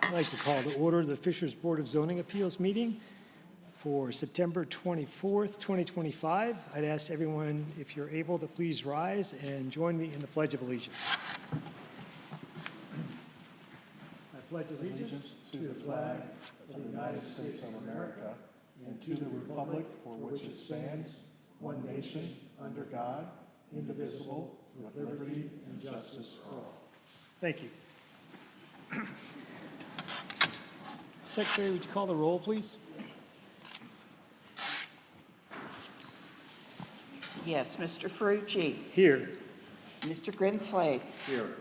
I'd like to call to order the Fishers Board of Zoning Appeals meeting for September 24th, 2025. I'd ask everyone, if you're able, to please rise and join me in the Pledge of Allegiance. I pledge allegiance to the flag of the United States of America and to the republic for which it stands, one nation, under God, indivisible, with liberty and justice for all. Thank you. Secretary, would you call the roll, please? Yes, Mr. Ferrucci. Here. Mr. Grinsley. Here.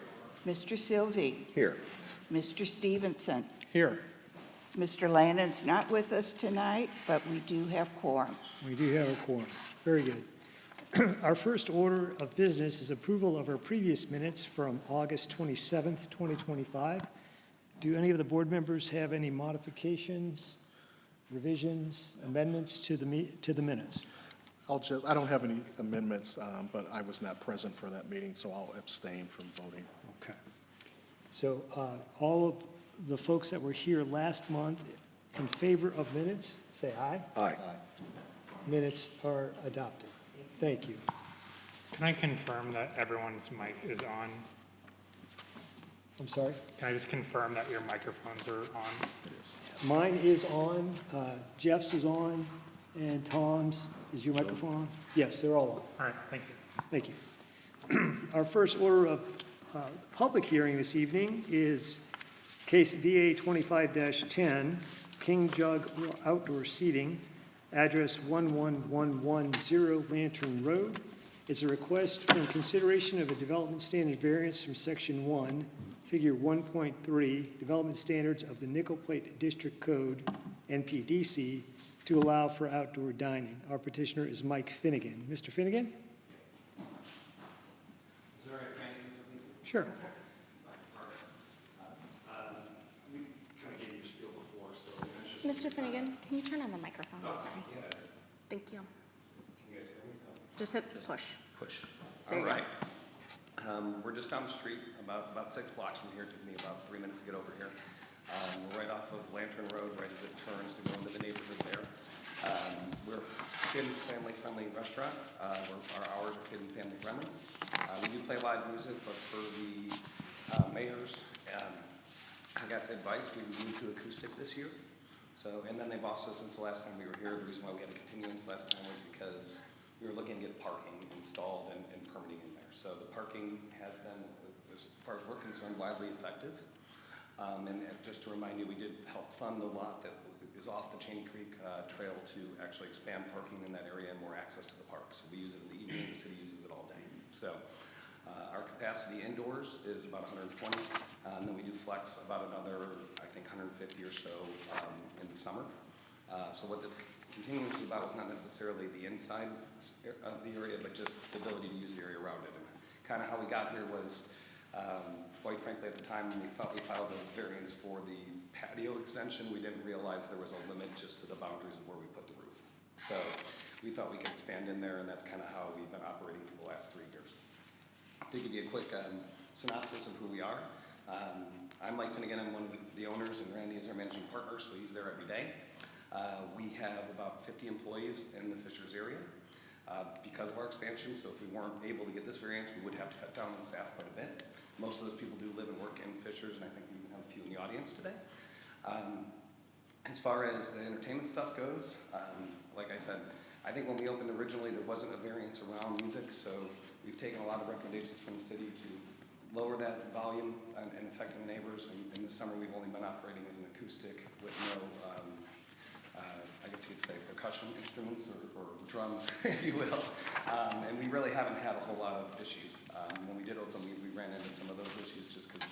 Mr. Sylvie. Here. Mr. Stevenson. Here. Mr. Lannon's not with us tonight, but we do have quorum. We do have a quorum. Very good. Our first order of business is approval of our previous minutes from August 27th, 2025. Do any of the board members have any modifications, revisions, amendments to the minutes? I don't have any amendments, but I was not present for that meeting, so I'll abstain from voting. Okay. So all of the folks that were here last month in favor of minutes, say aye. Aye. Minutes are adopted. Thank you. Can I confirm that everyone's mic is on? I'm sorry? Can I just confirm that your microphones are on? Mine is on, Jeff's is on, and Tom's. Is your microphone on? Yes, they're all on. All right, thank you. Thank you. Our first order of public hearing this evening is case VA 25-10, King Jug Outdoor Seating, address 11110 Lantern Road. It's a request for consideration of a development standard variance from section 1, figure 1.3, development standards of the Nickel Plate District Code, NPDC, to allow for outdoor dining. Our petitioner is Mike Finnegan. Mr. Finnegan? Is there a name? Sure. We kind of gave you a spiel before, so Mr. Finnegan, can you turn on the microphone? Sorry. yes. Thank you. Can you guys hear me? Just hit push. Push. There All you go. right. We're just down the street, about 6 blocks from here. It took me about 3 minutes to get over here. We're right off of Lantern Road, right as it turns to go into the neighborhood there. We're a kid and family-friendly restaurant. Our hours are kid and family-friendly. We do play live music, but for the mayor's, I guess, advice, we moved to acoustic this year. So, and then they've also, since the last time we were here, the reason why we had a continuance last time was because we were looking to get parking installed and permitting in there. So the parking has been, as far as we're concerned, widely effective. And just to remind you, we did help fund the lot that is off the Cheney Creek Trail to actually expand parking in that area and more access to the park. So we use it in the evening, the city uses it all day. So our capacity indoors is about 120, and then we do flex about another, I think, 150 or so in the summer. So what this continuance is about is not necessarily the inside of the area, but just the ability to use the area around it. And kind of how we got here was, quite frankly, at the time when we thought we filed a variance for the patio extension, we didn't realize there was a limit just to the boundaries of where we put the roof. So we thought we could expand in there, and that's kind of how we've been operating for the last 3 years. To give you a quick synopsis of who we are, I'm Mike Finnegan. I'm one of the owners, and Randy is our managing partner, so he's there every day. We have about 50 employees in the Fishers area. Because of our expansion, so if we weren't able to get this variance, we would have to cut down on staff quite a bit. Most of those people do live and work in Fishers, and I think we even have a few in the audience today. As far as the entertainment stuff goes, like I said, I think when we opened originally, there wasn't a variance around music, so we've taken a lot of recommendations from the city to lower that volume and affecting the neighbors. And in the summer, we've only been operating as an acoustic with no, I guess you could say, percussion instruments or drums, if you will. And we really haven't had a whole lot of issues. When we did open, we ran into some of those issues just because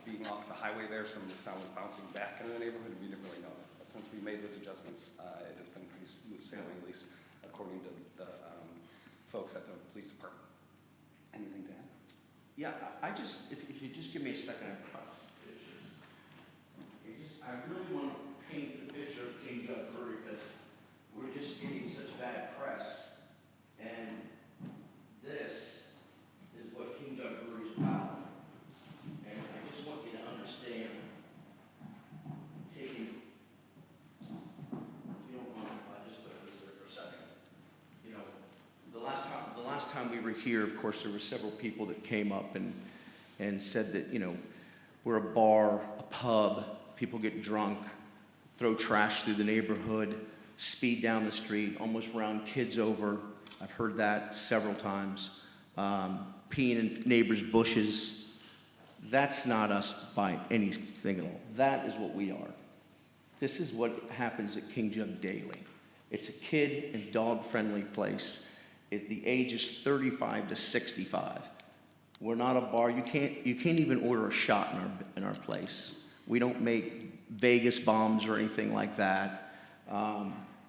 being off the highway there, some of the sound was bouncing back into the neighborhood, and we didn't really know that. But since we made those adjustments, it has been pretty smooth sailing, at least according to the folks at the police department. Anything to add? Yeah, I just, if you just give me a second across the picture. I really want to paint the picture of King Jug Brewery because we're just getting such bad press. And this is what King Jug Brewery is about. And I just want you to understand were here, of course, there were several people that came up and said that, you know, we're a bar, a pub, people get drunk, throw trash through the neighborhood, speed down the street, almost run kids over. I've heard that several times. Peeing in neighbors' bushes. That's not us by anything at all. That is what we are. This is what happens at King Jug daily. It's a kid and dog-friendly place. The age is 35 to 65. We're not a bar. You can't even order a shot in our place. We don't make Vegas bombs or anything like that.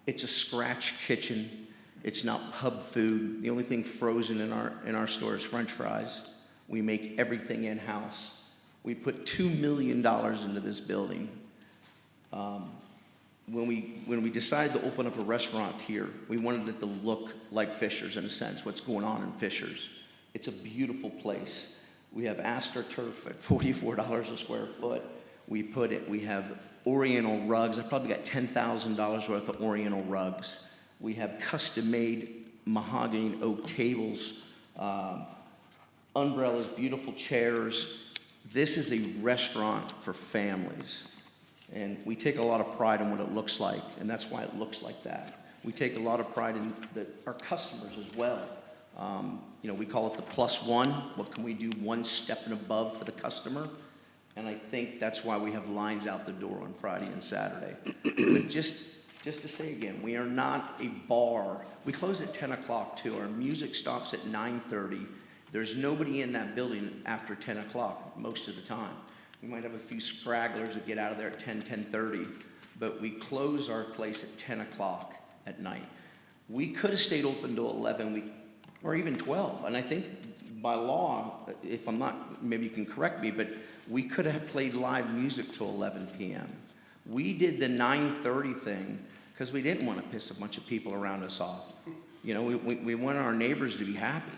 It's a scratch kitchen. It's not pub food. The only thing frozen in our store is French fries. We make everything in-house. We put $2 million into this building. When we decided to open up a restaurant here, we wanted it to look like Fisher's in a sense, what's going on in Fisher's. It's a beautiful place. We have AstroTurf at $44 a square foot. We have Oriental rugs. I probably got $10,000 worth of Oriental rugs. We have custom-made mahogany and oak tables, umbrellas, beautiful chairs. This is a restaurant for families. And we take a lot of pride in what it looks like, and that's why it looks like that. We take a lot of pride in our customers as well. You know, we call it the plus one. What can we do one step and above for the customer? And I think that's why we have lines out the door on Friday and Saturday. But just to say again, we are not a bar. We close at 10 o'clock too. Our music stops at 9:30. There's nobody in that building after 10 o'clock most of the time. We might have a few stragglers that get out of there at 10:30, but we close our place at 10 o'clock at night. We could have stayed open till 11, or even 12, and I think by law, if I'm not, maybe you can correct me, but we could have played live music till 11 p.m. We did the 9:30 thing because we didn't want to piss a bunch of people around us off. You know, we want our neighbors to be happy,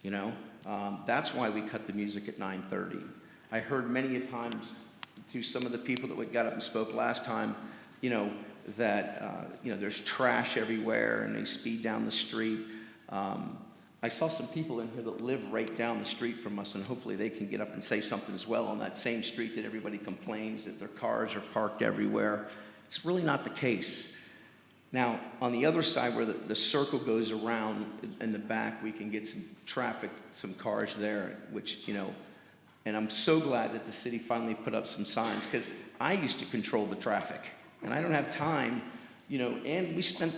you know. That's why we cut the music at 9:30. I heard many a times through some of the people that got up and spoke last time, you know, that, you know, there's trash everywhere and they speed down the street. I saw some people in here that live right down the street from us, and hopefully they can get up and say something as well on that same street that everybody complains that their cars are parked everywhere. It's really not the case. Now, on the other side where the circle goes around in the back, we can get some traffic, some cars there, which, you know, and I'm so glad that the city finally put up some signs, because I used to control the traffic, and I don't have time, you know, and we spent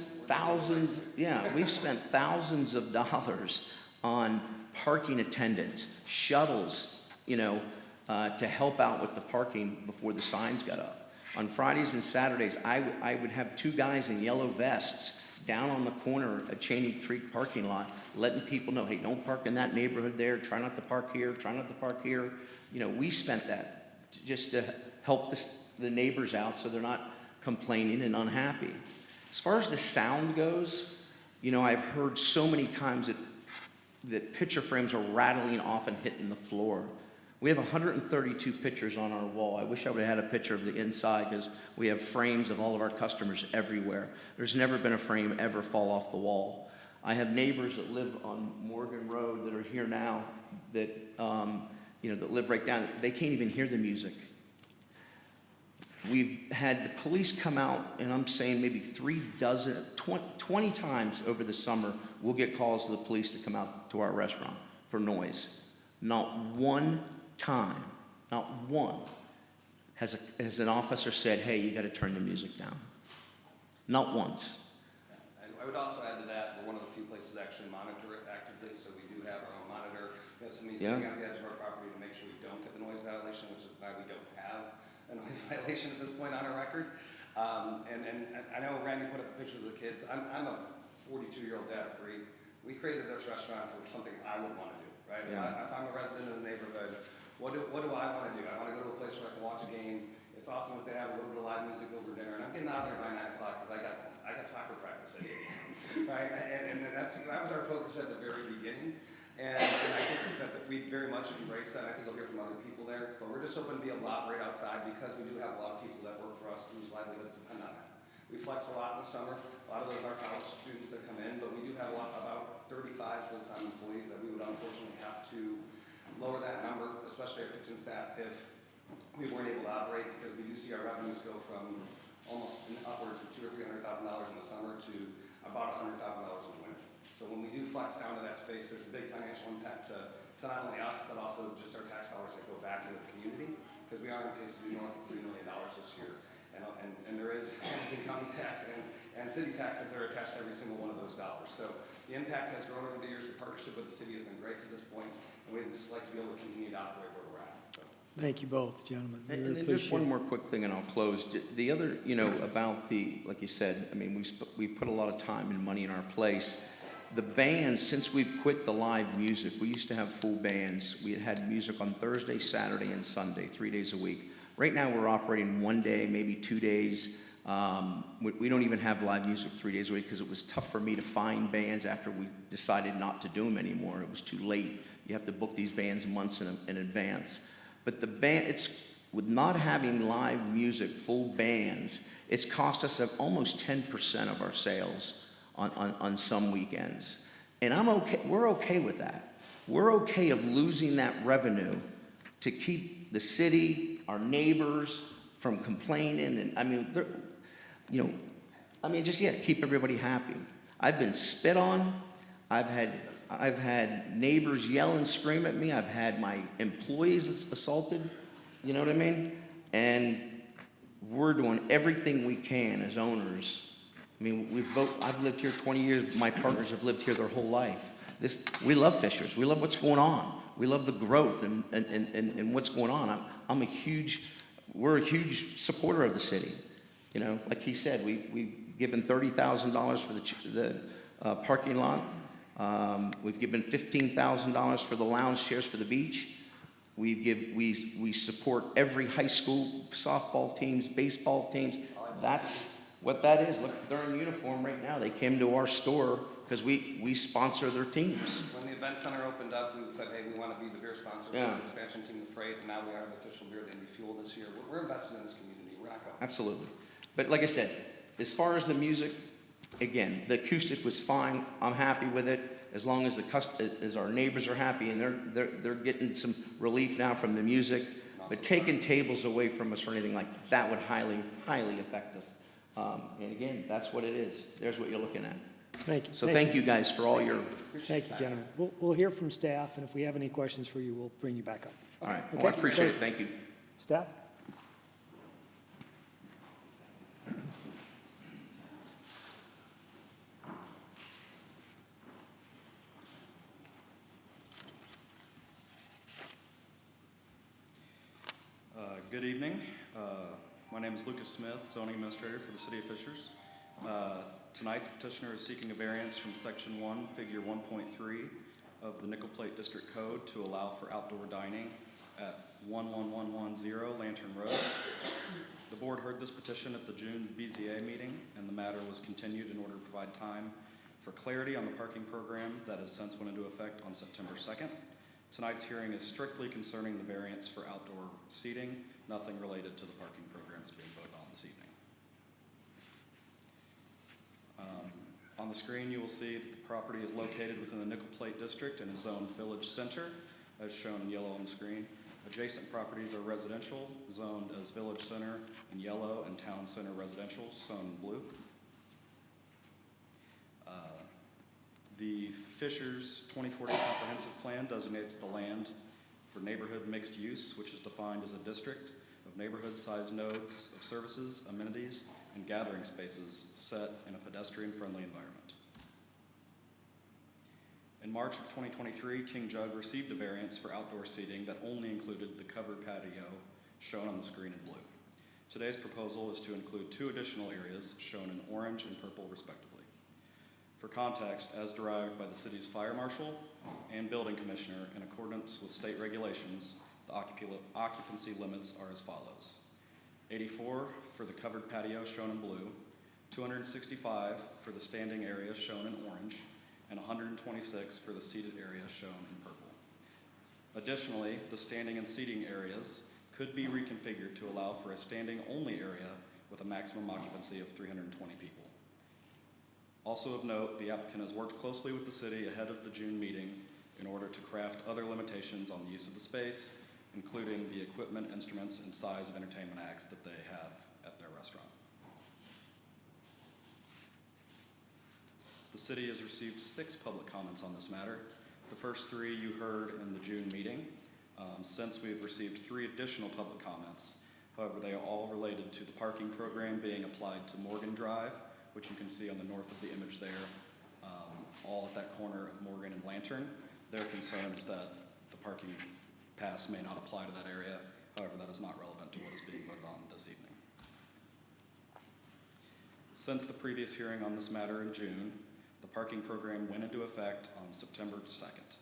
we've spent thousands of dollars on parking attendants, shuttles, you know, to help out with the parking before the signs got up. On Fridays and Saturdays, I would have two guys in yellow vests down on the corner at Cheney Creek parking lot, letting people know, hey, don't park in that neighborhood there, try not to park here, try not to park here. You know, we spent that just to help the neighbors out so they're not complaining and unhappy. As far as the sound goes, you know, I've heard so many times that picture frames are rattling off and hitting the floor. We have 132 pictures on our wall. I wish I would have had a picture of the inside, because we have frames of all of our customers everywhere. There's never been a frame ever fall off the wall. I have neighbors that live on Morgan Road that are here now that, you know, that live right down. They can't even hear the music. We've had the police come out, and I'm saying maybe 20 times over the summer, we'll get calls to the police to come out to our restaurant for noise. Not one time, not one, has an officer said, hey, you got to turn the music down. Not once. I would also add to that, we're one of the few places that actually monitor it actively, so we do have our own monitor. You know, somebody's sitting on the edge of our property to make sure we don't get the noise violation, which is why we don't have a noise violation at this point on our record. And I know Randy put up pictures of the kids. I'm a 42-year-old dad of 3. We created this restaurant for something I would want to do, right? Yeah. If I'm a resident of the neighborhood, what do I want to do? I want to go to a place where I can watch a game. It's awesome if they have a little bit of live music over dinner, and I'm getting out there by 9 o'clock because I got soccer practice at 8 a.m., right? And that was our focus at the very beginning. And I think that we very much embrace that. I think you'll hear from other people there. But we're just hoping to be able to operate outside, because we do have a lot of people that work for us whose livelihoods depend on that. We flex a lot in the summer. A lot of those are college students that come in, but we do have about 35 full-time employees that we would unfortunately have to lower that number, especially our kitchen staff, if we weren't able to operate, because we do see our revenues go from almost upwards of $200,000 or $300,000 in the summer to about $100,000 in the winter. So when we do flex down to that space, there's a big financial impact to not only us, but also just our tax dollars that go back into the community, because we are on pace to do north of $3 million this year. And there is county tax and city taxes that are attached to every single one of those dollars. So the impact has grown over the years. The partnership with the city has been great to this point, and we'd just like to be able to continue to operate where we're at. So. Thank you both, gentlemen. We And then appreciate just one more quick thing and I'll close. The other, about like you said, I mean, we put a lot of time and money in our place. The bands, since we've quit the live music, we used to have full bands. We had music on Thursday, Saturday, and Sunday, 3 days a week. Right now, we're operating 1 day, maybe 2 days. We don't even have live music 3 days a week because it was tough for me to find bands after we decided not to do them anymore. It was too late. You have to book these bands months in advance. But with not having live music, full bands, it's cost us almost 10% of our sales on some weekends. And we're okay with that. We're okay of losing that revenue to keep the city, our neighbors from complaining, and keep everybody happy. I've been spit on. I've had neighbors yell and scream at me. I've had my employees assaulted. You know what I mean? And we're doing everything we can as owners. I mean, I've lived here 20 years. My partners have lived here their whole life. We love Fishers. We love what's going on. We love the growth and what's going on. We're a huge supporter of the city. Like he said, we've given $30,000 for the parking lot. We've given $15,000 for the lounge chairs for the beach. We support every high school softball teams, baseball teams. That's what that is. Look, they're in uniform right now. They came to our store because we sponsor their teams. When the event center opened up, we said, hey, we want to be the beer sponsor for the expansion team of Freight, and now we are the official beer of the Indy Fuel this year. We're invested in this community. We're not going. Absolutely. But like I said, as far as the music, again, the acoustic was fine. I'm happy with it. As long as as our neighbors are happy and they're getting some relief now from the music, but taking tables away from us or anything like that would highly affect us. And again, that's what it is. There's what you're looking at. Thank you. So thank you guys for all your. Thank you, gentlemen. We'll hear from staff, and if we have any questions for you, we'll bring you back up. All right. Okay. Well, I appreciate it. Thank you. Staff? Good evening. My name is Lucas Smith, Zoning Administrator for the City of Fishers. Tonight, the petitioner is seeking a variance from Section 1, Figure 1.3 of the Nickel Plate District Code to allow for outdoor dining at 11110 Lantern Road. The board heard this petition at the June BZA meeting, and the matter was continued in order to provide time for clarity on the parking program that has since went into effect on September 2nd. Tonight's hearing is strictly concerning the variance for outdoor seating. Nothing related to the parking program is being voted on this evening. On the screen, you will see that the property is located within the Nickel Plate District and is zoned Village Center, as shown in yellow on the screen. Adjacent properties are residential, zoned as Village Center in yellow, and Town Center residential, shown in blue. The Fishers 2040 Comprehensive Plan designates the land for neighborhood mixed use, which is defined as a district of neighborhood-sized nodes of services, amenities, and gathering spaces set in a pedestrian-friendly environment. In March of 2023, King Jug received a variance for outdoor seating that only included the covered patio shown on the screen in blue. Today's proposal is to include 2 additional areas shown in orange and purple respectively. For context, as derived by the city's fire marshal and building commissioner in accordance with state regulations, the occupancy limits are as follows: 84 for the covered patio shown in blue, 265 for the standing area shown in orange, and 126 for the seated area shown in purple. Additionally, the standing and seating areas could be reconfigured to allow for a standing only area with a maximum occupancy of 320 people. Also of note, the applicant has worked closely with the city ahead of the June meeting in order to craft other limitations on the use of the space, including the equipment, instruments, and size of entertainment acts that they have at their restaurant. The city has received 6 public comments on this matter. The first 3 you heard in the June meeting. Since we have received 3 additional public comments, however, they are all related to the parking program being applied to Morgan Drive, which you can see on the north of the image there, all at that corner of Morgan and Lantern. Their concern is that the parking pass may not apply to that area. However, that is not relevant to what is being voted on this evening. Since the previous hearing on this matter in June, the parking program went into effect on September 2nd.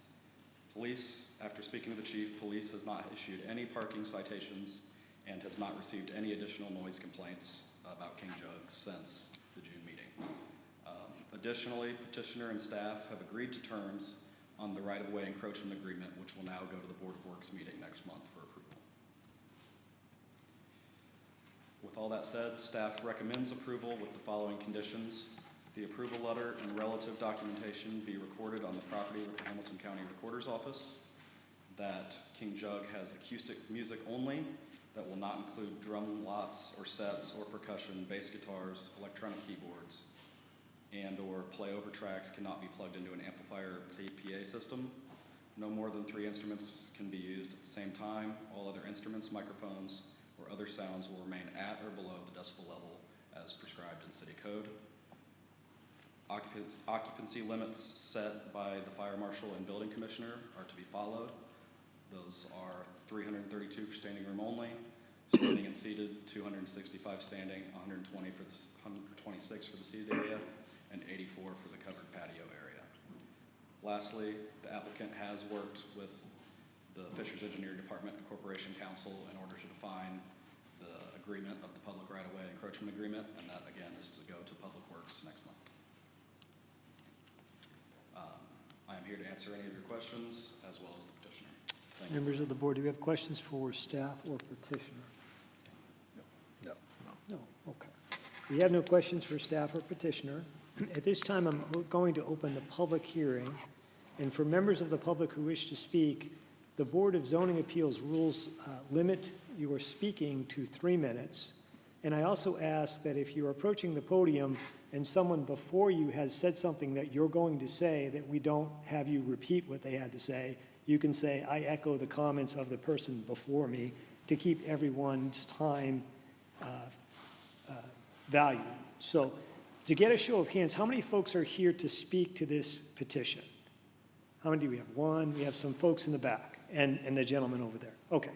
Police, after speaking to the chief, police has not issued any parking citations and has not received any additional noise complaints about King Jug since the June meeting. Additionally, petitioner and staff have agreed to terms on the right-of-way encroachment agreement, which will now go to the Board of Works meeting next month for approval. With all that said, staff recommends approval with the following conditions. The approval letter and relative documentation be recorded on the property with the Hamilton County Recorder's Office. That King Jug has acoustic music only, that will not include drum lots or sets or percussion, bass guitars, electronic keyboards, and or playover tracks cannot be plugged into an amplifier or PA system. No more than 3 instruments can be used at the same time. All other instruments, microphones, or other sounds will remain at or below the decibel level as prescribed in city code. Occupancy limits set by the fire marshal and building commissioner are to be followed. Those are 332 for standing room only, standing and seated, 265 standing, 120 for the 126 for the seated area, and 84 for the covered patio area. Lastly, the applicant has worked with the Fishers Engineering Department and Corporation Council in order to define the agreement of the public right-of-way encroachment agreement, and that again is to go to Public Works next month. I am here to answer any of your questions as well as the petitioner. Thank you. Members of the board, do we have questions for staff or petitioner? No. No, okay. We have no questions for staff or petitioner. At this time, I'm going to open the public hearing. And for members of the public who wish to speak, the Board of Zoning Appeals rules limit your speaking to 3 minutes. And I also ask that if you're approaching the podium and someone before you has said something that you're going to say, that we don't have you repeat what they had to say. You can say, I echo the comments of the person before me, to keep everyone's time valued. So to get a show of hands, how many folks are here to speak to this petition? How many do we have? 1, we have some folks in the back, and the gentleman over there. Okay,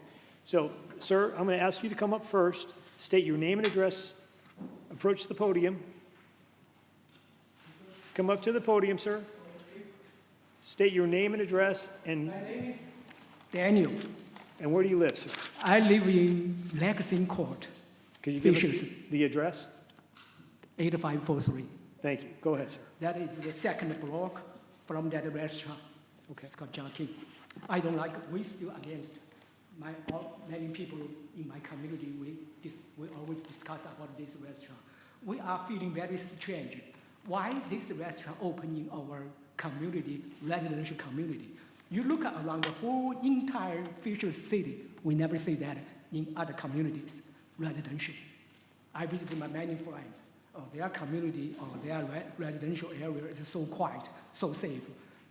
so sir, I'm gonna ask you to come up first, state your name and address, approach the podium. Come up to the podium, sir. State your name and address, and My name is Daniel. where do you live, sir? I live in Lexington Court, Could you give us Fishers. the address? 8543. Thank you. Go ahead, sir. That is the second block from that restaurant. Okay. It's called John King. I don't like, we still against, many people in my community, we always discuss about this restaurant. We are feeling very strange. Why this restaurant open in our community, residential community? You look around the whole entire Fisher City, we never see that in other communities, residential. I visited my many friends. Their community or their residential area is so quiet, so safe.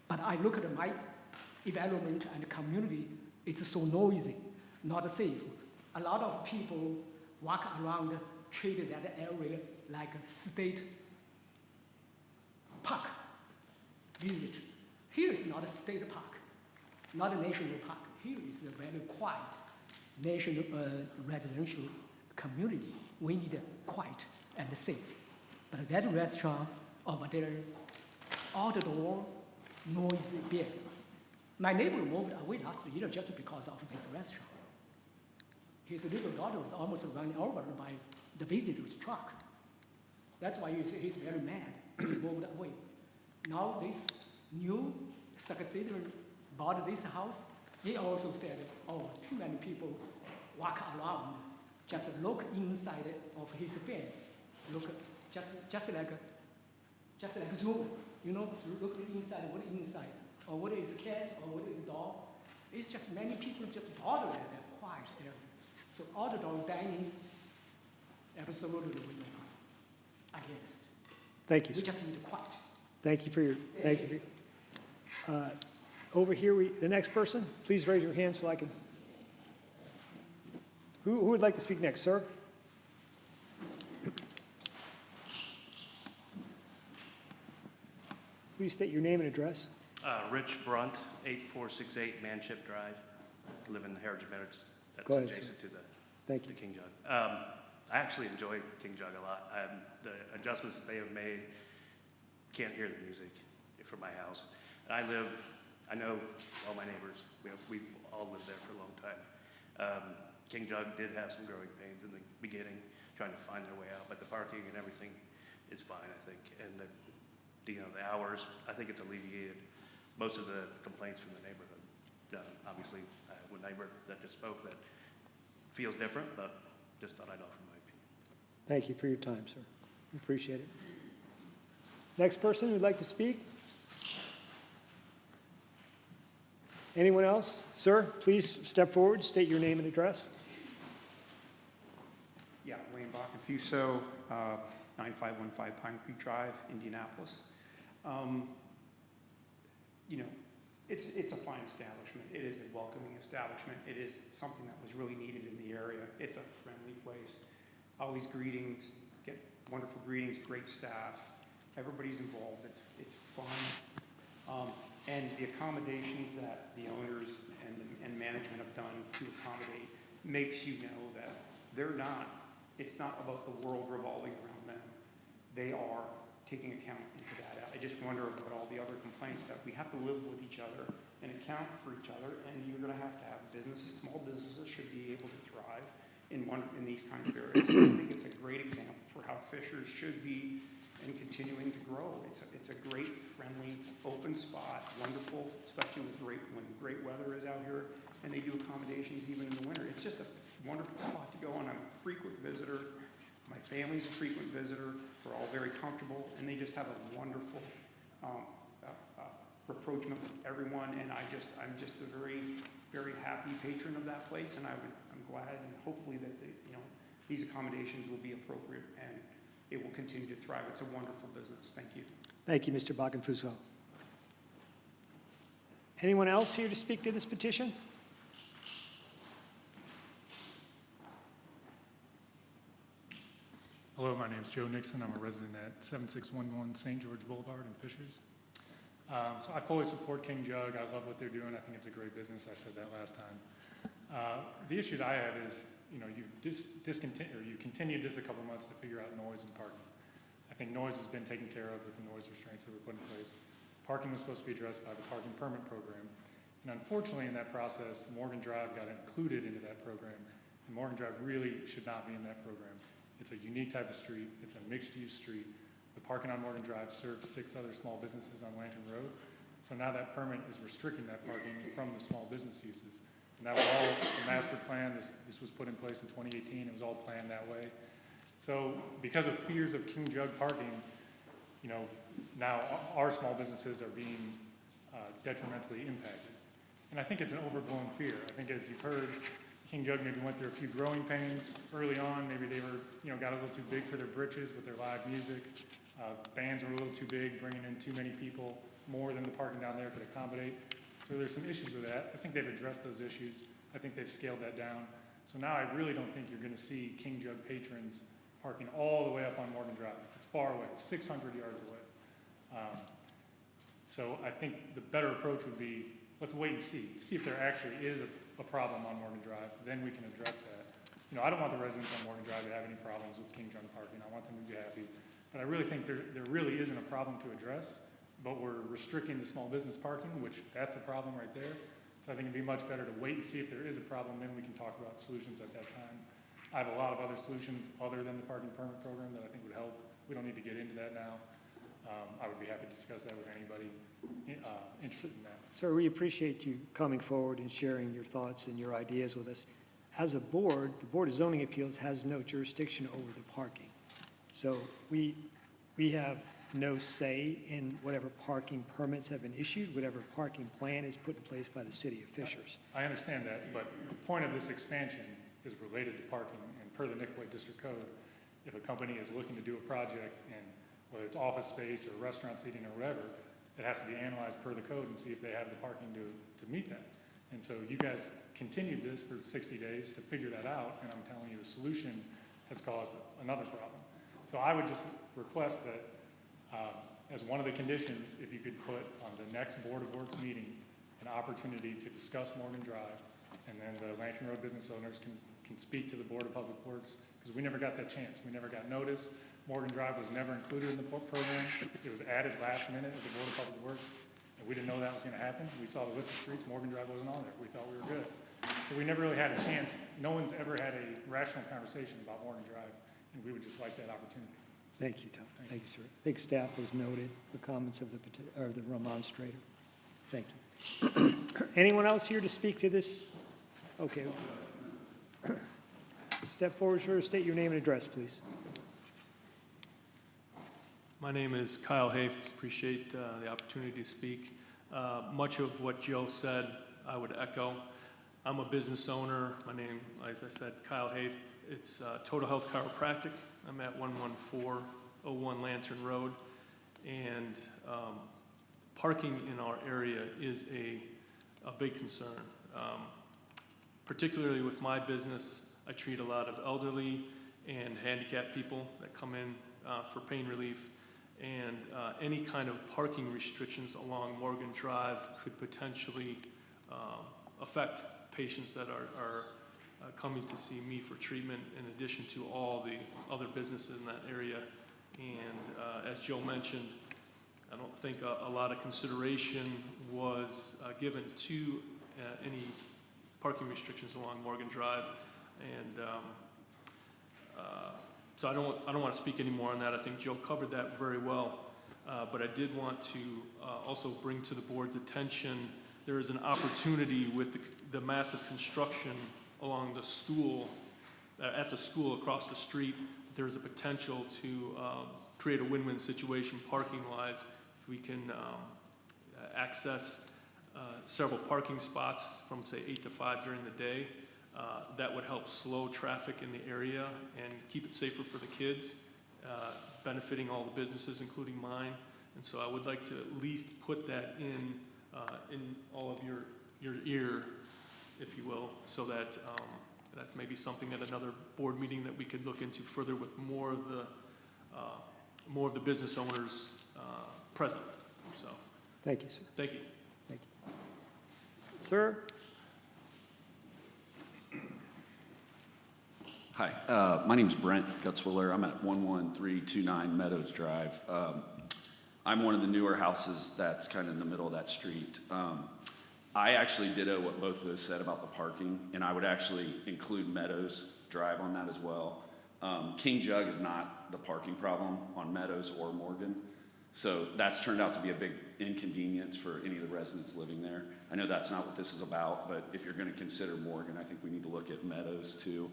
But I look at my environment and community, it's so noisy, not safe. A lot of people walk around, treat that area like a state park visit. Here is not a state park, not a national park. Here is a very quiet national residential community. We need quiet and safe. But that restaurant over there, outdoor, noisy, big. My neighbor moved away last year just because of this restaurant. His little daughter was almost run over by the visitor's truck. That's why he's very mad. He moved away. Now this new successor bought this house. They also said, oh, too many people walk around just look inside of his fence, look just like Zoom, you know, look inside, what inside, or what is cat, or what is dog. It's just many people just bother at that quiet area. So outdoor dining, absolutely we are against. Thank you, We sir. just need quiet. Thank you for your, over here, the next person, please raise your hand so I can. Who would like to speak next, sir? Please state your name and address. Rich Brunt, 8468 Manship Drive. I live in the Heritage Meadows. That's Go ahead, adjacent to the Thank you. King Jug. I actually enjoy King Jug a lot. The adjustments that they have made, can't hear the music from my house. And I know all my neighbors. We've all lived there for a long time. King Jug did have some growing pains in the beginning, trying to find their way out, but the parking and everything is fine, I think. And the hours, I think it's alleviated most of the complaints from the neighborhood. Obviously, I have a neighbor that just spoke that feels different, but just thought I'd offer my opinion. Thank you for your time, sir. We appreciate it. Next person who'd like to speak? Anyone else? Sir, please step forward, state your name and address. Yeah, Wayne Bacconfuso, 9515 Pine Creek Drive, Indianapolis. You know, it's a fine establishment. It is a welcoming establishment. It is something that was really needed in the area. It's a friendly place. Always greetings, get wonderful greetings, great staff. Everybody's involved. It's fun. And the accommodations that the owners and management have done to accommodate makes you know that it's not about the world revolving around them. They are taking account into that. I just wonder about all the other complaints that we have to live with each other and account for each other, and you're gonna have to have small businesses should be able to thrive in these kinds of areas. I think it's a great example for how Fishers should be and continuing to grow. It's a great, friendly, open spot, wonderful, especially when great weather is out here, and they do accommodations even in the winter. It's just a wonderful spot to go, and I'm a frequent visitor. My family's a frequent visitor. We're all very comfortable, and they just have a wonderful rapprochement with everyone, and I'm just a very, very happy patron of that place, and I'm glad, and hopefully that these accommodations will be appropriate, and it will continue to thrive. It's a wonderful business. Thank you. Thank you, Mr. Bacconfuso. Anyone else here to speak to this petition? Hello, my name is Joe Nixon. I'm a resident at 7611 St. George Boulevard in Fishers. So I fully support King Jug. I love what they're doing. I think it's a great business. I said that last time. The issue that I have is, you continued this a couple months to figure out noise and parking. I think noise has been taken care of with the noise restraints that were put in place. Parking was supposed to be addressed by the parking permit program. And unfortunately, in that process, Morgan Drive got included into that program. And Morgan Drive really should not be in that program. It's a unique type of street. It's a mixed-use street. The parking on Morgan Drive serves 6 other small businesses on Lantern Road. So now that permit is restricting that parking from the small business uses. And that was all the master plan. This was put in place in 2018. It was all planned that way. So because of fears of King Jug parking, now our small businesses are being detrimentally impacted. And I think it's an overblown fear. I think, as you've heard, King Jug maybe went through a few growing pains early on. Maybe they were, got a little too big for their britches with their live music. Bands were a little too big, bringing in too many people, more than the parking down there could accommodate. So there's some issues with that. I think they've addressed those issues. I think they've scaled that down. So now I really don't think you're going to see King Jug patrons parking all the way up on Morgan Drive. It's far away. It's 600 yards away. So I think the better approach would be, let's wait and see if there actually is a problem on Morgan Drive. Then we can address that. I don't want the residents on Morgan Drive to have any problems with King Jug parking. I want them to be happy. But I really think there really isn't a problem to address, but we're restricting the small business parking, which that's a problem right there. So I think it'd be much better to wait and see if there is a problem, then we can talk about solutions at that time. I have a lot of other solutions other than the parking permit program that I think would help. We don't need to get into that now. I would be happy to discuss that with anybody interested in that. Sir, we appreciate you coming forward and sharing your thoughts and your ideas with us. as a board, the Board of Zoning Appeals has no jurisdiction over the parking. So we have no say in whatever parking permits have been issued, whatever parking plan is put in place by the city of Fishers. I understand that, but the point of this expansion is related to parking, and per the Nicolay District Code, if a company is looking to do a project, and whether it's office space or restaurant seating or whatever, it has to be analyzed per the code and see if they have the parking to meet that. And so you guys continued this for 60 days to figure that out, and I'm telling you the solution has caused another problem. So I would just request that, as one of the conditions, if you could put on the next Board of Works meeting, an opportunity to discuss Morgan Drive, and then the Lantern Road business owners can speak to the Board of Public Works, because we never got that chance. We never got notice. Morgan Drive was never included in the program. It was added last minute at the Board of Public Works, and we didn't know that was gonna happen. We saw the list of streets, Morgan Drive wasn't on there. We thought we were good. So we never really had a chance. No one's ever had a rational conversation about Morgan Drive, and we would just like that opportunity. Thank you, Tom. Thank you, sir. I think staff has noted the comments of the remonstrator. Thank you. Anyone else here to speak to this? Okay. Step forward, sir. State your name and address, please. My name is Kyle Hafe. Appreciate the opportunity to speak. Much of what Joe said, I would echo. I'm a business owner. My name, as I said, Kyle Hafe. It's Total Health Chiropractic. I'm at 11401 Lantern Road. And parking in our area is a big concern. Particularly with my business, I treat a lot of elderly and handicapped people that come in for pain relief. And any kind of parking restrictions along Morgan Drive could potentially affect patients that are coming to see me for treatment, in addition to all the other businesses in that area. And as Joe mentioned, I don't think a lot of consideration was given to any parking restrictions along Morgan Drive. And so I don't want to speak any more on that. I think Joe covered that very well. But I did want to also bring to the board's attention, there is an opportunity with the massive construction along the school, at the school across the street. There's a potential to create a win-win situation parking-wise. If we can access several parking spots from, say, 8 to 5 during the day, that would help slow traffic in the area and keep it safer for the kids, benefiting all the businesses, including mine. And so I would like to at least put that in all of your ear, if you will, so that that's maybe something at another board meeting that we could look into further with more of the business owners present. So, Thank you, sir. thank you. Thank you. Sir? Hi, my name's Brent Gutzwiller. I'm at 11329 Meadows Drive. I'm one of the newer houses that's kind of in the middle of that street. I actually ditto what both of those said about the parking, and I would actually include Meadows Drive on that as well. King Jug is not the parking problem on Meadows or Morgan, so that's turned out to be a big inconvenience for any of the residents living there. I know that's not what this is about, but if you're going to consider Morgan, I think we need to look at Meadows too.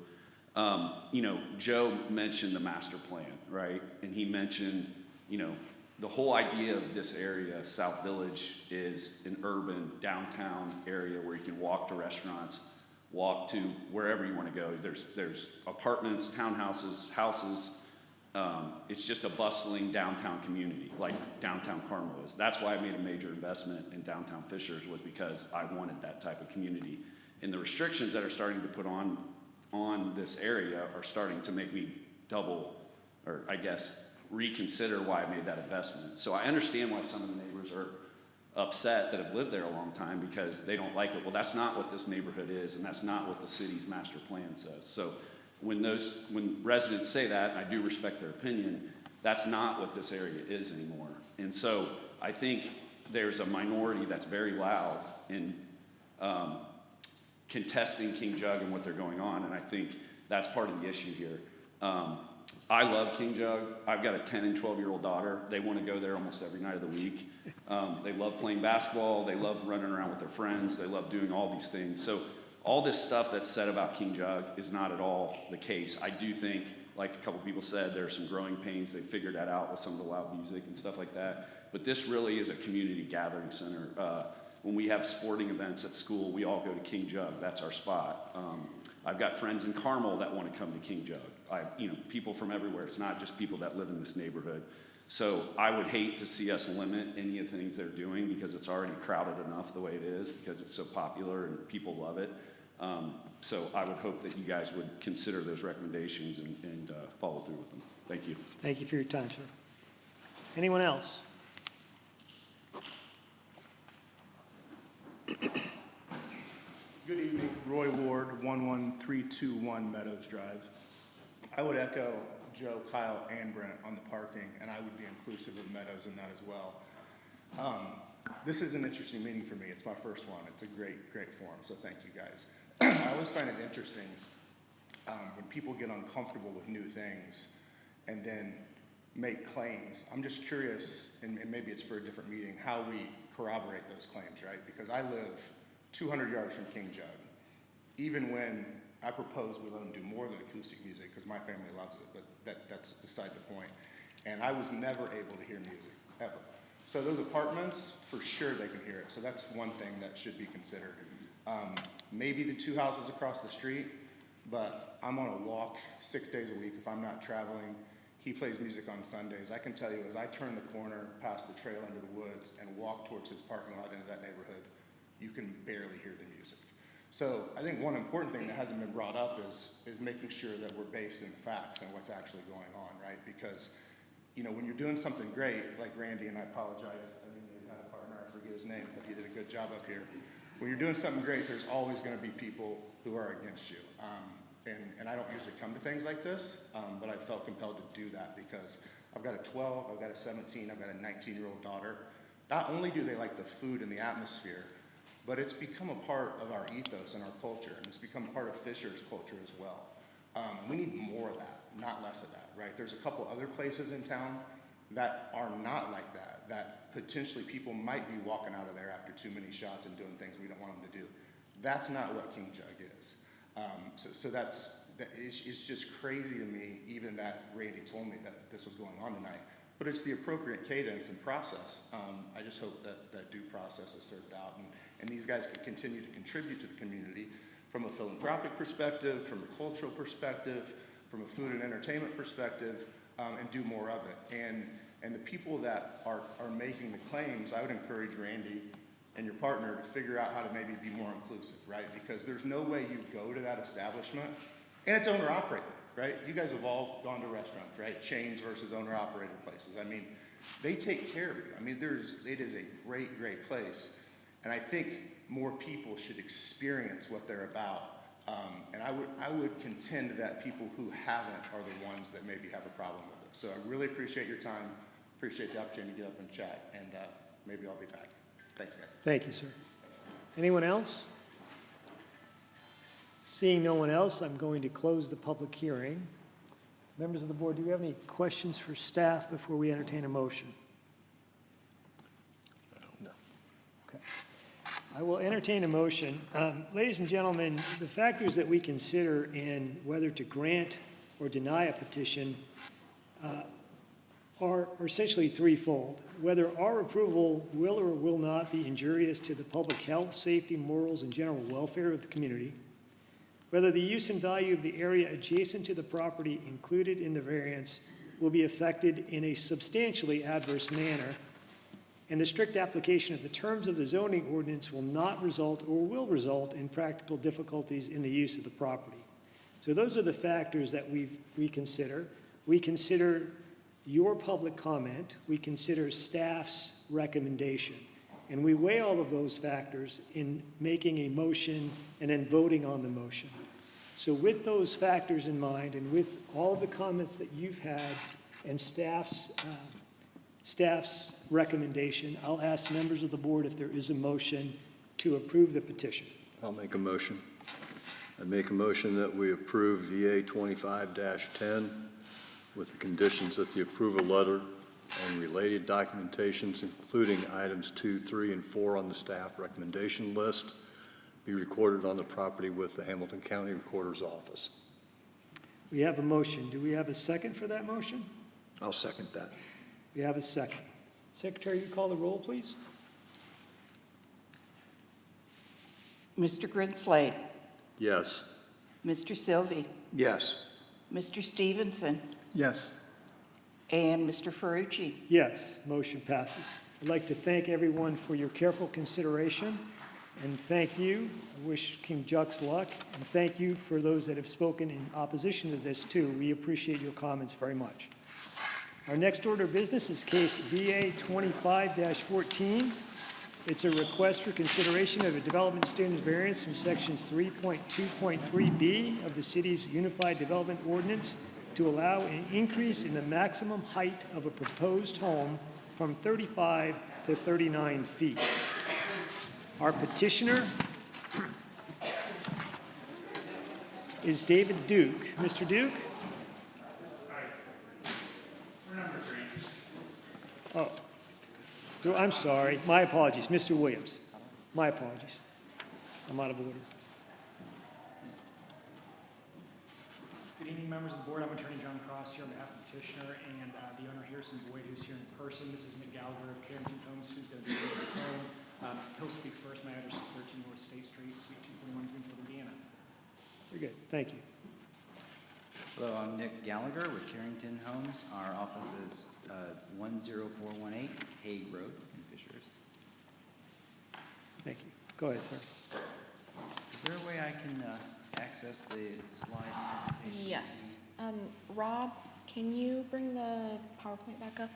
You know, Joe mentioned the master plan, right? And he mentioned, you know, the whole idea of this area, South Village, is an urban downtown area where you can walk to restaurants, walk to wherever you want to go. There's apartments, townhouses, houses. It's just a bustling downtown community, like downtown Carmel is. That's why I made a major investment in downtown Fishers, was because I wanted that type of community. And the restrictions that are starting to put on this area are starting to make me double, or I guess, reconsider why I made that investment. So I understand why some of the neighbors are upset that have lived there a long time, because they don't like it. Well, that's not what this neighborhood is, and that's not what the city's master plan says. So when residents say that, and I do respect their opinion, that's not what this area is anymore. And so I think there's a minority that's very loud in contesting King Jug and what they're going on, and I think that's part of the issue here. I love King Jug. I've got a 10 and 12-year-old daughter. They want to go there almost every night of the week. They love playing basketball. They love running around with their friends. They love doing all these things. So all this stuff that's said about King Jug is not at all the case. I do think, like a couple people said, there are some growing pains. They figured that out with some of the loud music and stuff like that. But this really is a community gathering center. When we have sporting events at school, we all go to King Jug. That's our spot. I've got friends in Carmel that want to come to King Jug. People from everywhere. It's not just people that live in this neighborhood. So I would hate to see us limit any of the things they're doing because it's already crowded enough the way it is because it's so popular and people love it. So I would hope that you guys would consider those recommendations and follow through with them. Thank you. Thank you for your time, sir. Anyone else? Good evening, Roy Ward, 11321 Meadows Drive. I would echo Joe, Kyle, and Brent on the parking, and I would be inclusive of Meadows in that as well. This is an interesting meeting for me. It's my first one. It's a great, great forum, so thank you guys. I always find it interesting when people get uncomfortable with new things and then make claims. I'm just curious, and maybe it's for a different meeting, how we corroborate those claims, right? Because I live 200 yards from King Jug. Even when I propose we let them do more than acoustic music, because my family loves it, but that's beside the point. And I was never able to hear music, ever. So those apartments, for sure they can hear it. So that's one thing that should be considered. Maybe the two houses across the street, but I'm on a walk 6 days a week if I'm not traveling. He plays music on Sundays. I can tell you, as I turn the corner past the trail into the woods and walk towards his parking lot into that neighborhood, you can barely hear the music. So I think one important thing that hasn't been brought up is making sure that we're based in the facts and what's actually going on, right? Because, when you're doing something great, like Randy, and I apologize, I mean, you had a partner, I forget his name, but he did a good job up here. When you're doing something great, there's always going to be people who are against you. And I don't usually come to things like this, but I felt compelled to do that because I've got a 12, I've got a 17, I've got a 19-year-old daughter. Not only do they like the food and the atmosphere, but it's become a part of our ethos and our culture, and it's become part of Fisher's culture as well. We need more of that, not less of that, right? There's a couple other places in town that are not like that potentially people might be walking out of there after too many shots and doing things we don't want them to do. That's not what King Jug is. It's just crazy to me, even that Randy told me that this was going on tonight. But it's the appropriate cadence and process. I just hope that due process is served out, and these guys can continue to contribute to the community from a philanthropic perspective, from a cultural perspective, from a food and entertainment perspective, and do more of it. And the people that are making the claims, I would encourage Randy and your partner to figure out how to maybe be more inclusive, right? Because there's no way you go to that establishment, and it's owner-operated, right? You guys have all gone to restaurants, right? Chains versus owner-operated places. I mean, they take care of you. I mean, it is a great, great place. And I think more people should experience what they're about. And I would contend that people who haven't are the ones that maybe have a problem with it. So I really appreciate your time, appreciate the opportunity to get up and chat, and maybe I'll be back. Thanks, guys. Thank you, sir. Anyone else? Seeing no one else, I'm going to close the public hearing. Members of the board, do you have any questions for staff before we entertain a motion? No. Okay. I will entertain a motion. Ladies and gentlemen, the factors that we consider in whether to grant or deny a petition are essentially threefold. Whether our approval will or will not be injurious to the public health, safety, morals, and general welfare of the community. Whether the use and value of the area adjacent to the property included in the variance will be affected in a substantially adverse manner, and the strict application of the terms of the zoning ordinance will not result or will result in practical difficulties in the use of the property. So those are the factors that we consider. We consider your public comment, we consider staff's recommendation, and we weigh all of those factors in making a motion and then voting on the motion. So with those factors in mind and with all of the comments that you've had and staff's recommendation, I'll ask members of the board if there is a motion to approve the petition. I'll make a motion. I make a motion that we approve VA 25-10 with the conditions that the approval letter and related documentations, including items 2, 3, and 4 on the staff recommendation list, be recorded on the property with the Hamilton County Recorder's Office. We have a motion. Do we have a second for that motion? I'll second that. We have a second. Secretary, you call the roll, please? Mr. Grinslade, Yes. Mr. Sylvie, Yes. Mr. Stevenson, Yes. and Mr. Ferrucci. Yes, motion passes. I'd like to thank everyone for your careful consideration, and thank you. I wish King Jux luck, and thank you for those that have spoken in opposition to this, too. We appreciate your comments very much. Our next order of business is case VA 25-14. It's a request for consideration of a development standards variance from sections 3.2.3B of the city's Unified Development Ordinance to allow an increase in the maximum height of a proposed home from 35 to 39 feet. Our petitioner is David Duke. Mr. Duke? Oh, I'm sorry. My apologies. Mr. Williams. My apologies. I'm out of order. Good evening, members of the board. I'm Attorney John Cross here on behalf of the petitioner and the owner, Harrison Boyd, who's here in person. This is Nick Gallagher of Carrington Homes, who's going to be here on the phone. He'll speak first. My address is 13 North State Street, Suite 241, Greenfield, Indiana. Very good. Thank you. Hello, I'm Nick Gallagher with Carrington Homes. Our office is 10418 Hague Road in Fishers. Thank you. Go ahead, sir. Is there a way I can access the slide presentation? Yes. Rob, can you bring the PowerPoint back up?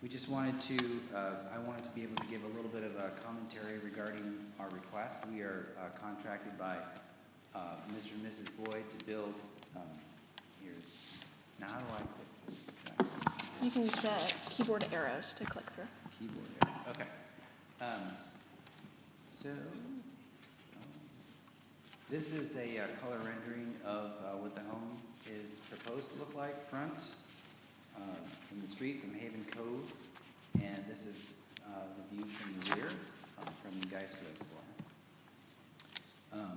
We just wanted to, I wanted to be able to give a little bit of a commentary regarding our request. We are contracted by Mr. and Mrs. Boyd to build, now how do I click? You can use the keyboard arrows to click through. Keyboard arrows, okay. This is a color rendering of what the home is proposed to look like front. From the street, from Haven Cove, and this is the view from the rear, from the Geist Reservoir.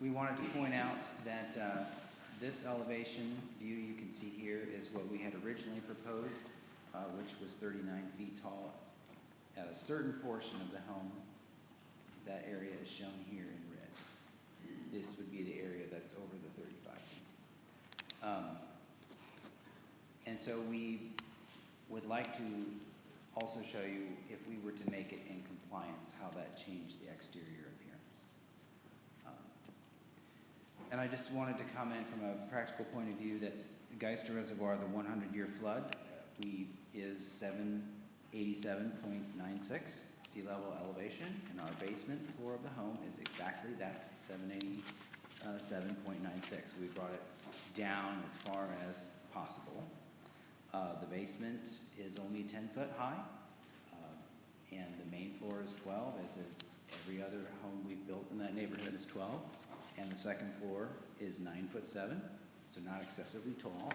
We wanted to point out that this elevation view you can see here is what we had originally proposed, which was 39 feet tall. At a certain portion of the home, that area is shown here in red. This would be the area that's over the 35 feet. And so we would like to also show you, if we were to make it in compliance, how that changed the exterior appearance. And I just wanted to comment from a practical point of view that the Geist Reservoir, the 100-year flood, is 787.96 sea level elevation, and our basement floor of the home is exactly that, 787.96. We brought it down as far as possible. The basement is only 10 foot high, and the main floor is 12, as is every other home we've built in that neighborhood is 12, and the second floor is 9'7", so not excessively tall.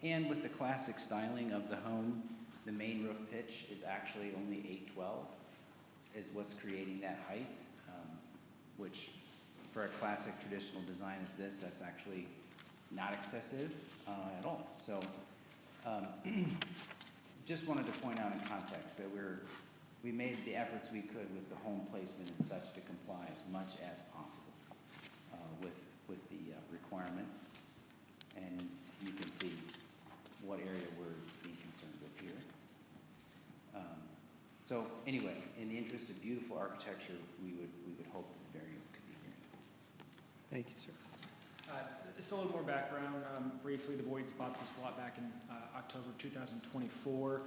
And with the classic styling of the home, the main roof pitch is actually only 8'12", is what's creating that height, which for a classic traditional design as this, that's actually not excessive at all. So just wanted to point out in context that we made the efforts we could with the home placement and such to comply as much as possible with the requirement. And you can see what area we're being concerned with here. So anyway, in the interest of beautiful architecture, we would hope that the variance could be granted. Thank you, sir. Just a little more background. Briefly, the Boyds bought this lot back in October 2024.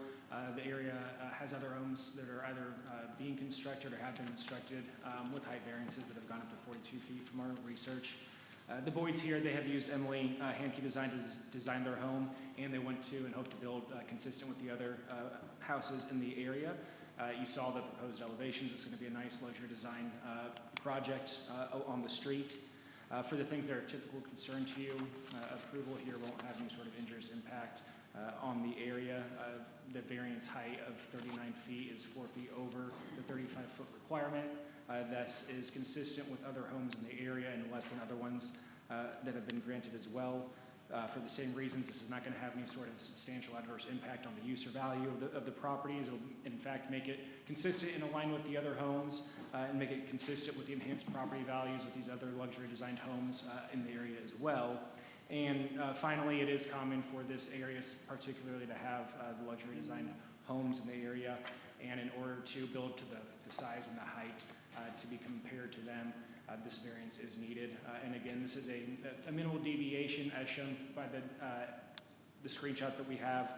The area has other homes that are either being constructed or have been constructed with height variances that have gone up to 42 feet from our research. The Boyds here, they have used Emily Hankey Design to design their home, and they went to and hope to build consistent with the other houses in the area. You saw the proposed elevations. It's going to be a nice leisure design project on the street. For the things that are of typical concern to you, approval here won't have any sort of injurious impact on the area. The variance height of 39 feet is 4 feet over the 35-foot requirement. This is consistent with other homes in the area and less than other ones that have been granted as well. For the same reasons, this is not going to have any sort of substantial adverse impact on the use or value of the properties. It will, in fact, make it consistent and align with the other homes and make it consistent with the enhanced property values with these other luxury designed homes in the area as well. And finally, it is common for this area particularly to have the luxury designed homes in the area. And in order to build to the size and the height to be compared to them, this variance is needed. And again, this is a minimal deviation as shown by the screenshot that we have.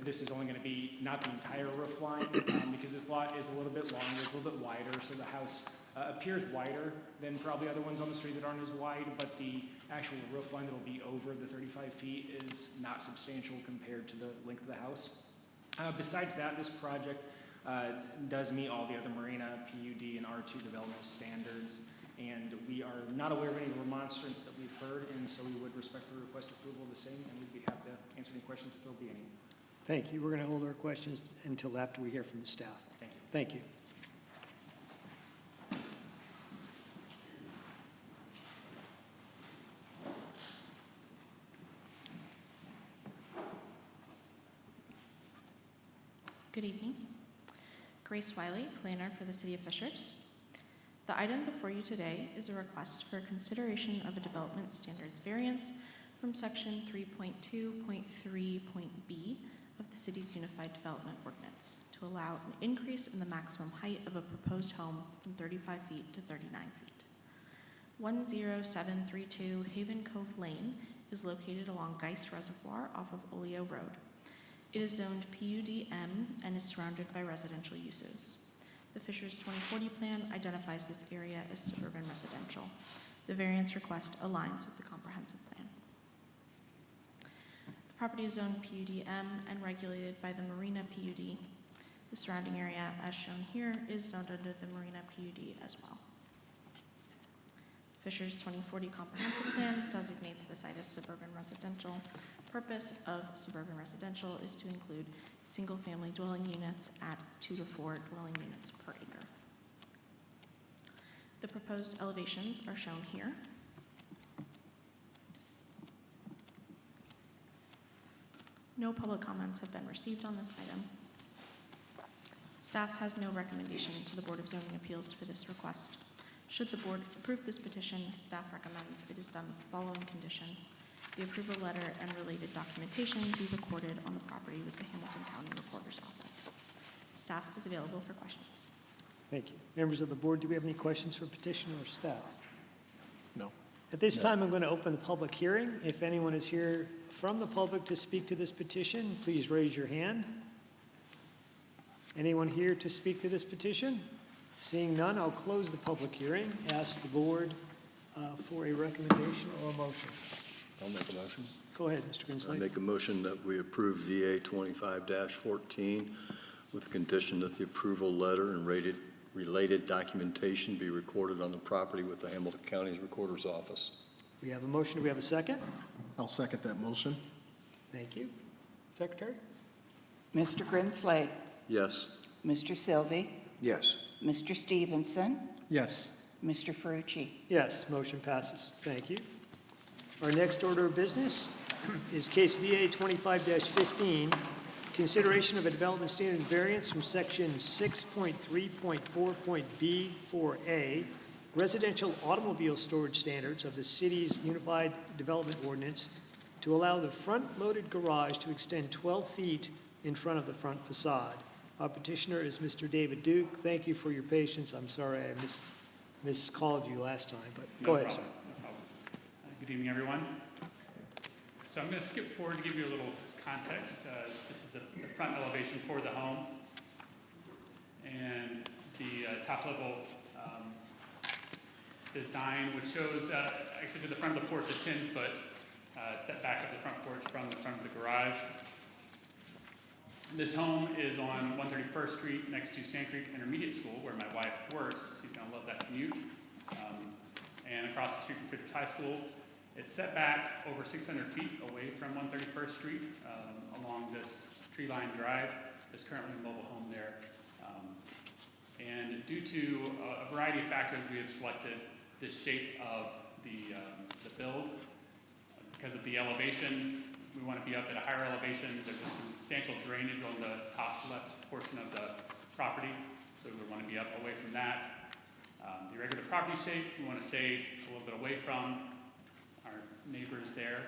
This is only going to be not the entire roof line because this lot is a little bit longer, it's a little bit wider, so the house appears wider than probably other ones on the street that aren't as wide, but the actual roof line that will be over the 35 feet is not substantial compared to the length of the house. Besides that, this project does meet all the other Marina, PUD, and R2 development standards, and we are not aware of any remonstrance that we've heard, and so we would respectfully request approval of the same, and we'd be happy to answer any questions if there'll be any. Thank you. We're going to hold our questions until after we hear from the staff. Thank you. Thank you. Good evening. Grace Wiley, planner for the City of Fishers. The item before you today is a request for consideration of a development standards variance from section 3.2.3.b of the city's Unified Development Ordinance to allow an increase in the maximum height of a proposed home from 35 feet to 39 feet. 10732 Haven Cove Lane is located along Geist Reservoir off of Oleo Road. It is zoned PUD-M and is surrounded by residential uses. The Fishers 2040 plan identifies this area as suburban residential. The variance request aligns with the comprehensive plan. The property is zoned PUD-M and regulated by the Marina PUD. The surrounding area, as shown here, is zoned under the Marina PUD as well. Fishers 2040 comprehensive plan designates the site as suburban residential. Purpose of suburban residential is to include single-family dwelling units at 2 to 4 dwelling units per acre. The proposed elevations are shown here. No public comments have been received on this item. Staff has no recommendation to the Board of Zoning Appeals for this request. Should the board approve this petition, staff recommends it is done with the following condition. The approval letter and related documentation be recorded on the property with the Hamilton County Recorder's Office. Staff is available for questions. Thank you. Members of the board, do we have any questions for petitioner or staff? No. At this time, I'm going to open the public hearing. If anyone is here from the public to speak to this petition, please raise your hand. Anyone here to speak to this petition? Seeing none, I'll close the public hearing. Ask the board for a recommendation or a motion. I'll make a motion. Go ahead, Mr. I Grinsley. make a motion that we approve VA 25-14 with the condition that the approval letter and related documentation be recorded on the property with the Hamilton County Recorder's Office. We have a motion. Do we have a second? I'll second that motion. Thank you. Secretary? Mr. Grinsley, Yes. Mr. Sylvie, Yes. Mr. Stevenson, Yes. Mr. Ferrucci. Yes, motion passes. Thank you. Our next order of business is case VA 25-15, consideration of a development standard variance from section 6.3.4.B4A, residential automobile storage standards of the city's Unified Development Ordinance to allow the front-loaded garage to extend 12 feet in front of the front facade. Our petitioner is Mr. David Duke. Thank you for your patience. I'm sorry I miscalled you last time, but go ahead, sir. No problem. Good evening, everyone. So I'm going to skip forward to give you a little context. This is the front elevation for the home. And the top level design, which shows actually to the front of the porch a 10-foot setback of the front porch from the front of the garage. This home is on 131st Street next to Sand Creek Intermediate School, where my wife works. She's going to love that commute. and across the street from Fitchburg High School. It's set back over 600 feet away from 131st Street along this tree-lined drive. There's currently a mobile home there. And due to a variety of factors, we have selected this shape of the build. Because of the elevation, we want to be up at a higher elevation. There's a substantial drainage on the top left portion of the property, so we want to be up away from that. The irregular property shape, we want to stay a little bit away from our neighbors there.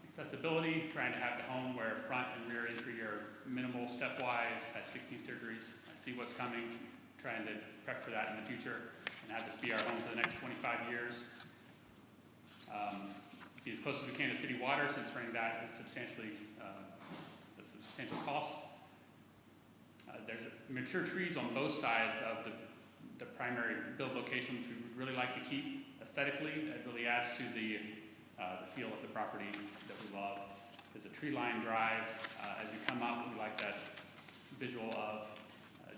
Accessibility, trying to have the home where front and rear entry are minimal stepwise. I've had 16 surgeries. I see what's coming, trying to prep for that in the future and have this be our home for the next 25 years. Be as close as we can to city water, since running that is substantially a substantial cost. There's mature trees on both sides of the primary build location, which we would really like to keep aesthetically. It really adds to the feel of the property that we love. There's a tree-lined drive. As you come up, we like that visual of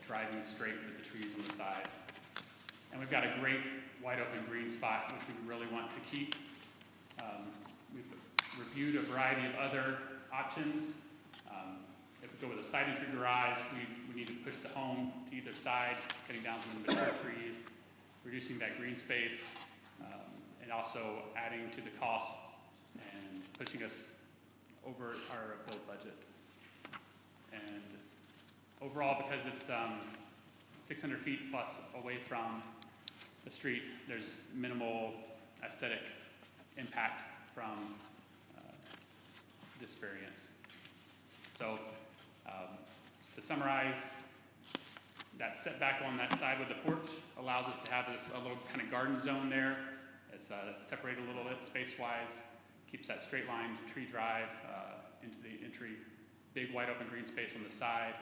driving straight with the trees on the side. And we've got a great wide open green spot, which we really want to keep. We've reviewed a variety of other options. If we go with a side entry garage, we need to push the home to either side, cutting down some of the mature trees, reducing that green space, and also adding to the cost and pushing us over our build budget. And overall, because it's 600 feet plus away from the street, there's minimal aesthetic impact from this variance. So to summarize, that setback on that side with the porch allows us to have this a little kind of garden zone there. It's separated a little bit space-wise, keeps that straight line tree drive into the entry, big wide open green space on the side,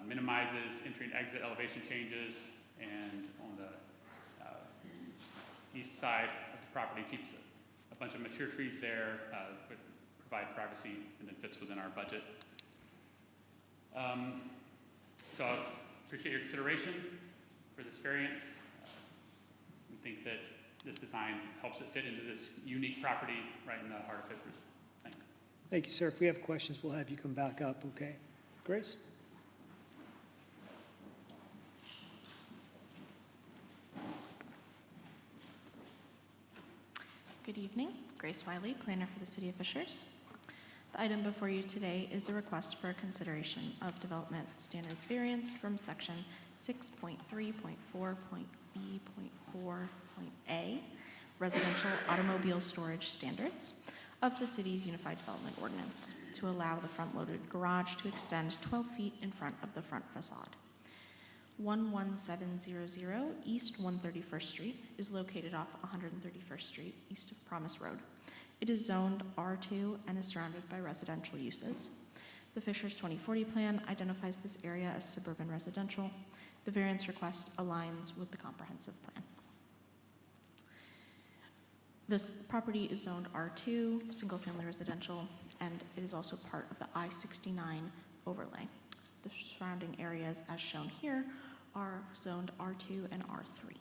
minimizes entry and exit elevation changes, and on the east side of the property keeps a bunch of mature trees there, but provide privacy and then fits within our budget. So I appreciate your consideration for this variance. We think that this design helps it fit into this unique property right in the heart of Fishers. Thanks. Thank you, sir. If we have questions, we'll have you come back up, okay? Grace? Good evening. Grace Wiley, planner for the City of Fishers. The item before you today is a request for consideration of development standards variance from section 6.3.4.B.4.A, residential automobile storage standards of the city's Unified Development Ordinance to allow the front-loaded garage to extend 12 feet in front of the front facade. 11700 East 131st Street is located off 131st Street, east of Promise Road. It is zoned R2 and is surrounded by residential uses. The Fishers 2040 plan identifies this area as suburban residential. The variance request aligns with the comprehensive plan. This property is zoned R2, single-family residential, and it is also part of the I-69 overlay. The surrounding areas, as shown here, are zoned R2 and R3.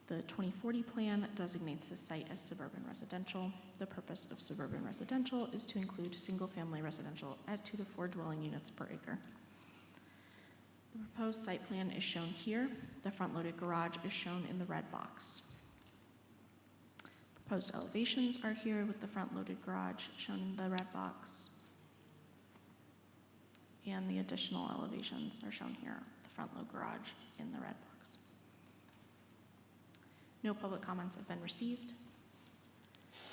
The 2040 plan designates the site as suburban residential. The purpose of suburban residential is to include single-family residential at 2 to 4 dwelling units per acre. The proposed site plan is shown here. The front-loaded garage is shown in the red box. Proposed elevations are here with the front-loaded garage shown in the red box. And the additional elevations are shown here, the front-load garage in the red box. No public comments have been received.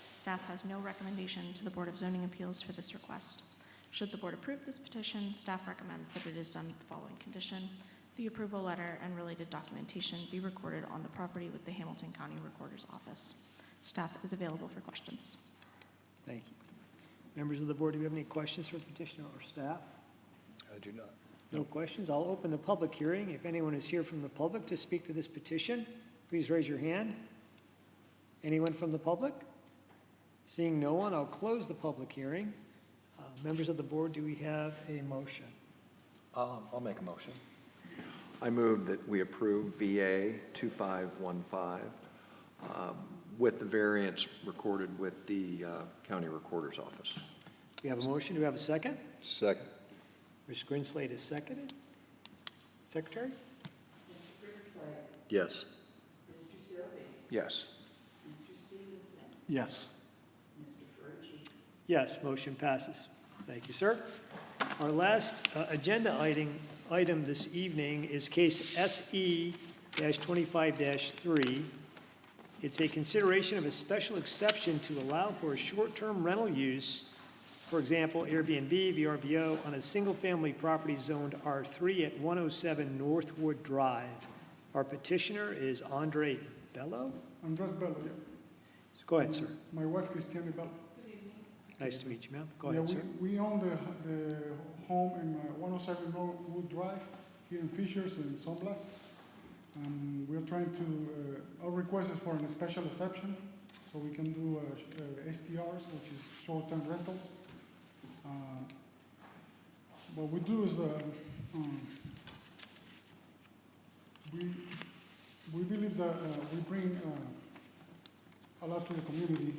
Staff has no recommendation to the Board of Zoning Appeals for this request. Should the board approve this petition, staff recommends that it is done with the following condition. The approval letter and related documentation be recorded on the property with the Hamilton County Recorder's Office. Staff is available for questions. Thank you. Members of the board, do you have any questions for the petitioner or staff? I do not. No questions. I'll open the public hearing. If anyone is here from the public to speak to this petition, please raise your hand. Anyone from the public? Seeing no one, I'll close the public hearing. Members of the board, do we have a motion? I'll make a motion. I move that we approve VA 2515 with the variance recorded with the county recorder's office. We have a motion. Do we have a second? Second. Mr. Grinslade is seconded. Secretary? Yes. Yes. Yes. Yes, motion passes. Thank you, sir. Our last agenda item this evening is case SE-25-3. It's a consideration of a special exception to allow for a short-term rental use, for example, Airbnb, VRBO, on a single-family property zoned R3 at 107 Northwood Drive. Our petitioner is Andre Bello. Andres Bello, yeah. So go ahead, sir. My wife, Christiane Bello. Nice to meet you, ma'am. Go ahead, sir. We own the home in 107 Northwood Drive here in Fishers and San Blas. We're trying to, our request is for a special exception, so we can do STRs, which is short-term rentals. What we do is we believe that we bring a lot to the community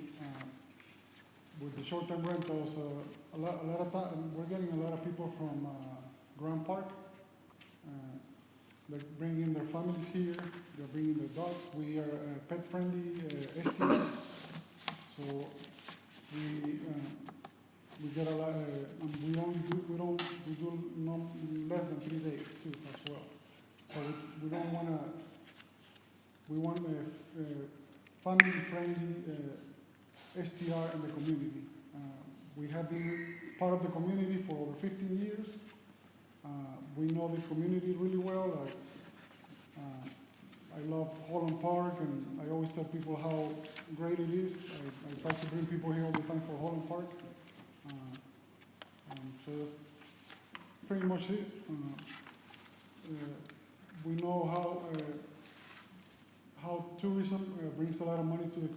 with the short-term rentals. A lot of time, we're getting a lot of people from Grand Park. They're bringing their families here. They're bringing their dogs. We are pet-friendly STR, so we get a lot. We do no less than 3 days too as well. So we don't want to. We want a family-friendly STR in the community. We have been part of the community for over 15 years. We know the community really well. I love Holland Park, and I always tell people how great it is. I try to bring people here all the time for Holland Park. So that's pretty much it. We know how tourism brings a lot of money to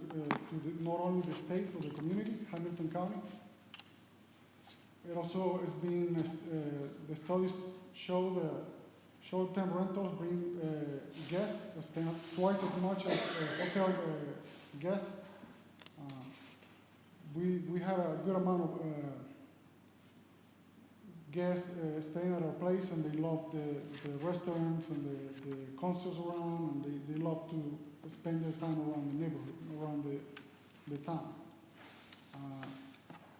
not only the state, but the community, Hamilton County. It also is being, the studies show that short-term rentals bring guests, spend twice as much as hotel guests. We had a good amount of guests staying at our place, and they love the restaurants and the concerts around, and they love to spend their time around the neighborhood, around the town.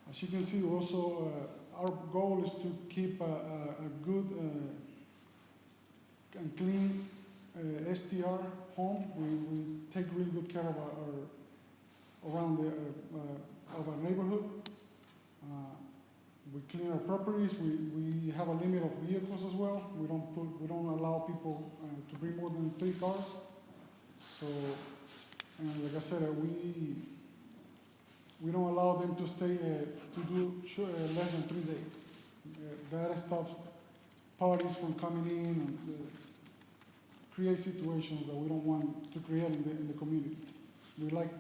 As you can see, also our goal is to keep a good and clean STR home. We take really good care of our neighborhood. We clean our properties. We have a limit of vehicles as well. We don't allow people to bring more than 3 cars. So, and like I said, we don't allow them to stay to do less than 3 days. That stops parties from coming in and create situations that we don't want to create in the community. We like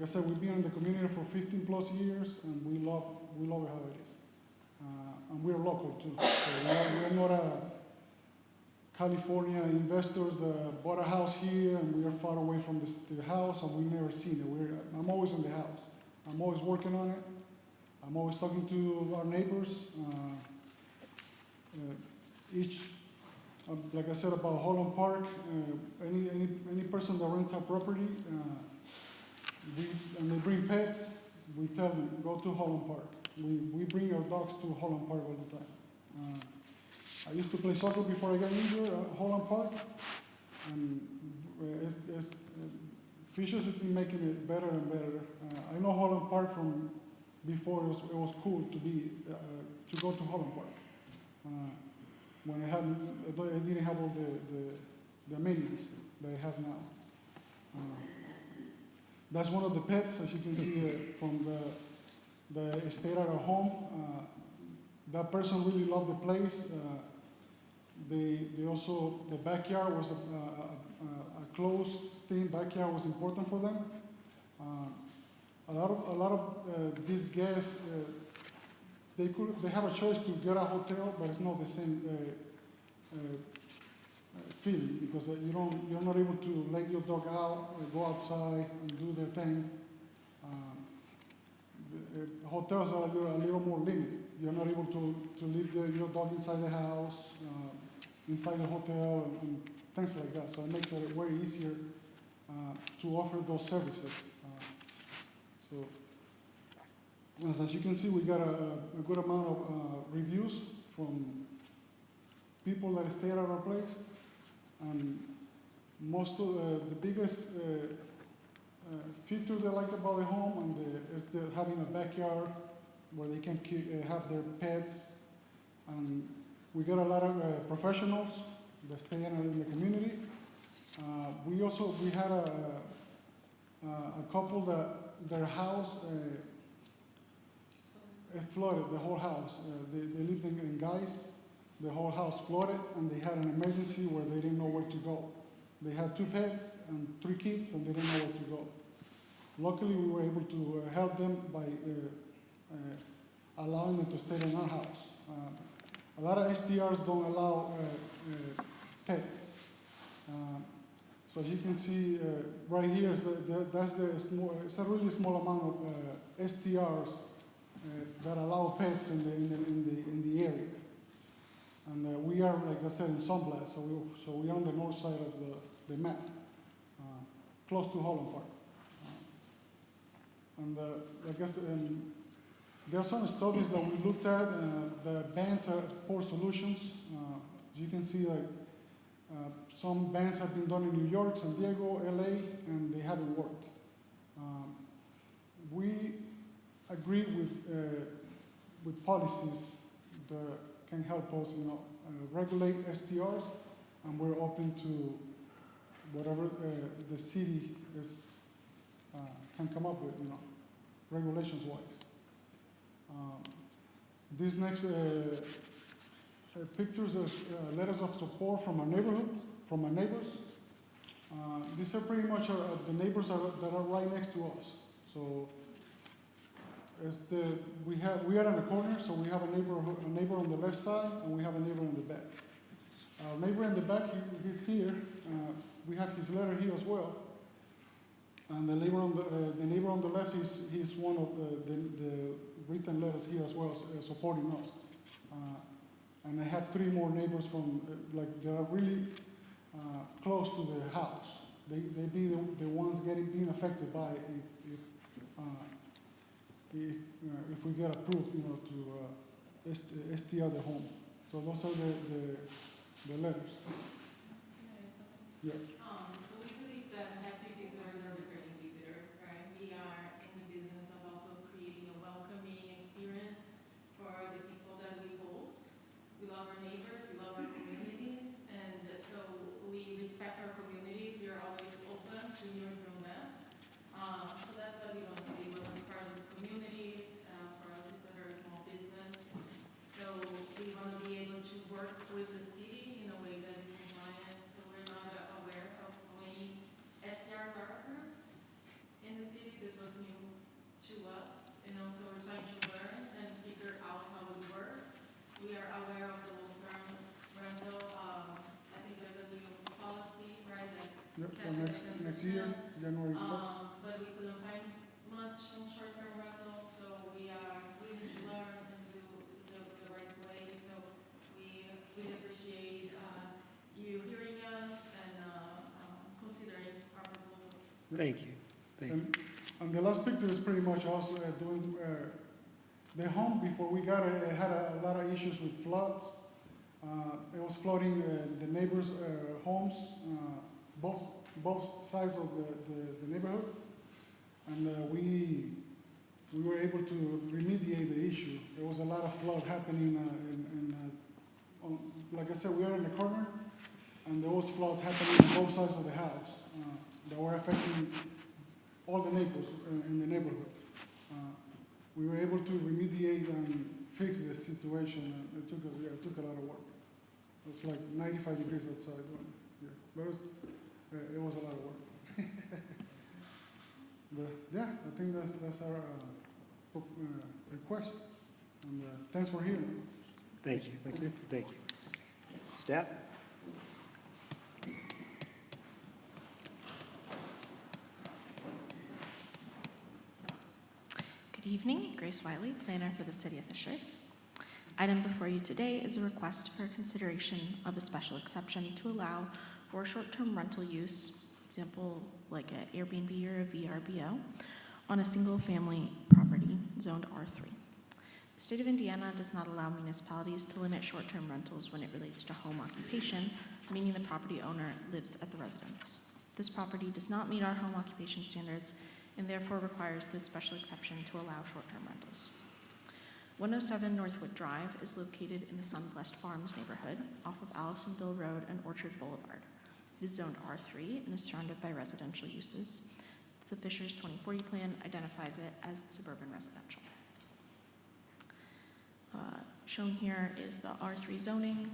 I said, we've been in the community for 15 plus years, and we love it how it is. And we're local too. So we're not California investors that bought a house here and we are far away from the house and we've never seen it. I'm always in the house. I'm always working on it. I'm always talking to our neighbors. Like I said about Holland Park, any person that rents our property, and they bring pets, we tell them, go to Holland Park. We bring our dogs to Holland Park all the time. I used to play soccer before I got injured at Holland Park, and Fishers has been making it better and better. I know Holland Park from before it was cool to go to Holland Park. When it didn't have all the amenities that it has now. That's one of the pets, as you can see from the estate at our home. That person really loved the place. They also, the backyard was a closed thing. Backyard was important for them. A lot of these guests, they have a choice to get a hotel, but it's not the same feeling, because you're not able to let your dog out, go outside and do their thing. Hotels are a little more limited. You're not able to leave your dog inside the house, inside the hotel, and things like that. So it makes it way easier to offer those services. So as you can see, we got a good amount of reviews from people that stay at our place. And most of the biggest feature they like about the home is having a backyard where they can have their pets. And we got a lot of professionals that stay in the community. We had a couple that their house flooded, the whole house. They lived in Guys. The whole house flooded, and they had an emergency where they didn't know where to go. They had 2 pets and 3 kids, and they didn't know where to go. Luckily, we were able to help them by allowing them to stay in our house. A lot of STRs don't allow pets. So as you can see right here, it's a really small amount of STRs that allow pets in the area. And we are, like I said, in Sunblat, so we're on the north side of the map, close to Holland Park. And I guess there are some studies that we looked at. The bans are poor solutions. As you can see, some bans have been done in New York, San Diego, LA, and they haven't worked. We agree with policies that can help us, regulate STRs, and we're open to whatever the city can come up with, regulations-wise. These next pictures are letters of support from our neighborhood, from our neighbors. These are pretty much the neighbors that are right next to us. So we are in a corner, so we have a neighbor on the left side, and we have a neighbor in the back. Our neighbor in the back, he's here. We have his letter here as well. And the neighbor on the left, he's one of the written letters here as well, supporting us. And I have 3 more neighbors that are really close to the house. They be the ones being affected by it if we get approved, to STR the home. So those are the letters. Yeah. We believe that happy visitors are returning visitors, right? We are in the business of also creating a welcoming experience for the people that we host. We love our neighbors, we love our communities, and so we respect our communities. We are always open to hear from them. So that's why we don't believe we're part of this community. For us, it's a very small business. So we want to be able to work with the city in a way that is compliant. So we're not aware of how many STRs are approved in the city. This was new to us. And also we're trying to learn and figure out how it works. We are aware of the long-term rental. I think there's a new policy, right? Yep, for next year, January 1st. But we couldn't find much on short-term rental, so we need to learn and do the right way. So we appreciate you hearing us and considering our proposals. Thank you. And the last picture is pretty much us doing the home. Before we got it, it had a lot of issues with floods. It was flooding the neighbors' homes, both sides of the neighborhood. And we were able to remediate the issue. There was a lot of flood happening, like I said, we are in the corner, and there was flood happening on both sides of the house that were affecting all the neighbors in the neighborhood. We were able to remediate and fix the situation. It took a lot of work. It was like 95 degrees outside. But it was a lot of work. But yeah, I think that's our request. And thanks for hearing. Thank you. Thank you. Staff? evening, Grace Wiley, planner for the City of Fishers. Item before you today is a request for consideration of a special exception to allow for short-term rental use, for example, like an Airbnb or a VRBO, on a single-family property zoned R3. The state of Indiana does not allow municipalities to limit short-term rentals when it relates to home occupation, meaning the property owner lives at the residence. This property does not meet our home occupation standards and therefore requires this special exception to allow short-term rentals. 107 Northwood Drive is located in the Sunblessed Farms neighborhood off of Allisonville Road and Orchard Boulevard. It is zoned R3 and is surrounded by residential uses. The Fishers 2040 plan identifies it as suburban residential. Shown here is the R3 zoning,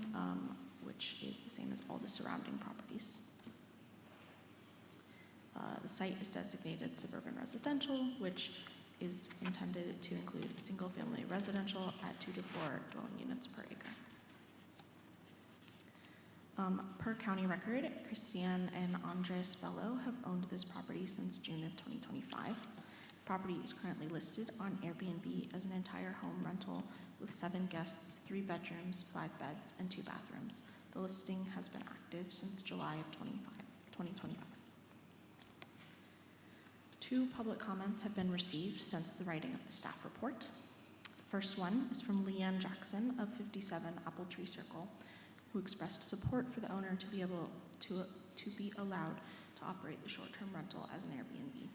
which is the same as all the surrounding properties. The site is designated suburban residential, which is intended to include a single-family residential at 2 to 4 dwelling units per acre. Per county record, Christiane and Andres Bello have owned this property since June of 2025. The property is currently listed on Airbnb as an entire home rental with 7 guests, 3 bedrooms, 5 beds, and 2 bathrooms. The listing has been active since July of 2025. 2 public comments have been received since the writing of the staff report. The first one is from Leanne Jackson of 57 Apple Tree Circle, who expressed support for the owner to be able to be allowed to operate the short-term rental as an Airbnb.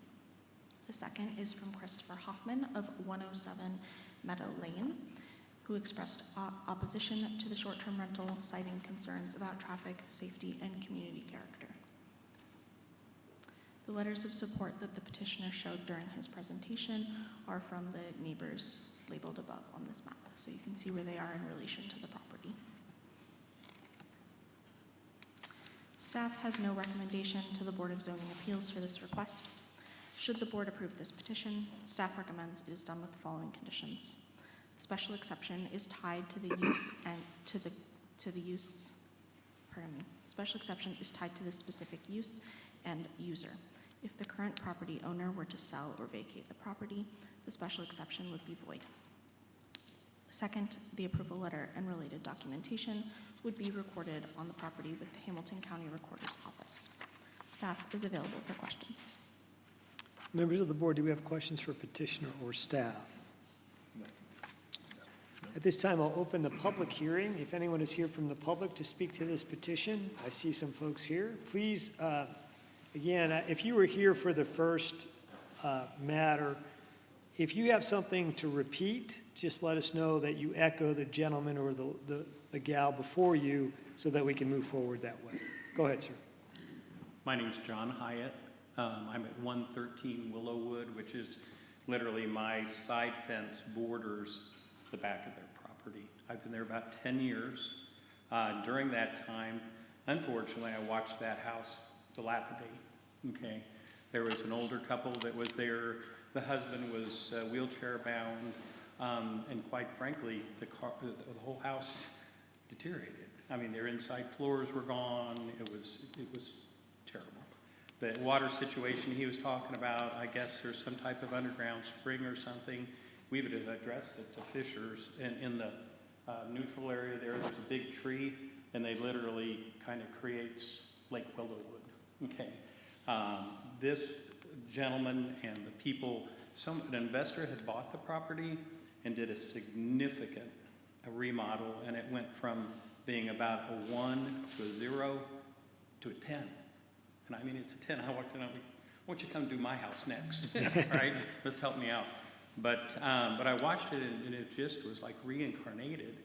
The second is from Christopher Hoffman of 107 Meadow Lane, who expressed opposition to the short-term rental, citing concerns about traffic, safety, and community character. The letters of support that the petitioner showed during his presentation are from the neighbors labeled above on this map, so you can see where they are in relation to the property. Staff has no recommendation to the Board of Zoning Appeals for this request. Should the board approve this petition, staff recommends it is done with the following conditions. The special exception is tied to the use and special exception is tied to the specific use and user. If the current property owner were to sell or vacate the property, the special exception would be void. Second, the approval letter and related documentation would be recorded on the property with the Hamilton County Recorder's Office. Staff is available for questions. Members of the board, do we have questions for petitioner or staff? At this time, I'll open the public hearing. If anyone is here from the public to speak to this petition, I see some folks here. Please, again, if you were here for the first matter, if you have something to repeat, just let us know that you echo the gentleman or the gal before you so that we can move forward that way. Go ahead, sir. My name's John Hyatt. I'm at 113 Willowwood, which is literally my side fence borders the back of their property. I've been there about 10 years. During that time, unfortunately, I watched that house dilapidate, okay? There was an older couple that was there. The husband was wheelchair bound, and quite frankly, the whole house deteriorated. I mean, their inside floors were gone. It was terrible. The water situation he was talking about, I guess there's some type of underground spring or something. We would have addressed it to Fishers, and in the neutral area there's a big tree, and they literally kind of creates Lake Willowwood. Okay, this gentleman and the people, an investor had bought the property and did a significant remodel, and it went from being about a 1 to a 0 to a 10. And I mean, it's a 10. I walked in, I want you to come do my house next, right? Let's help me out. But I watched it, and it just was like reincarnated.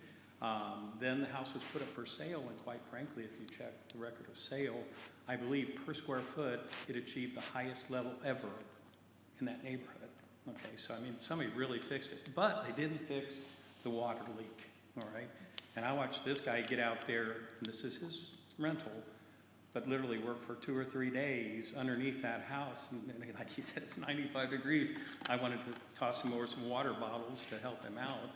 Then the house was put up for sale, and quite frankly, if you check the record of sale, I believe per square foot, it achieved the highest level ever in that neighborhood. Okay, so I mean, somebody really fixed it, but they didn't fix the water leak, all right? And I watched this guy get out there, and this is his rental, but literally work for 2 or 3 days underneath that house. And like he said, it's 95 degrees. I wanted to toss him over some water bottles to help him out.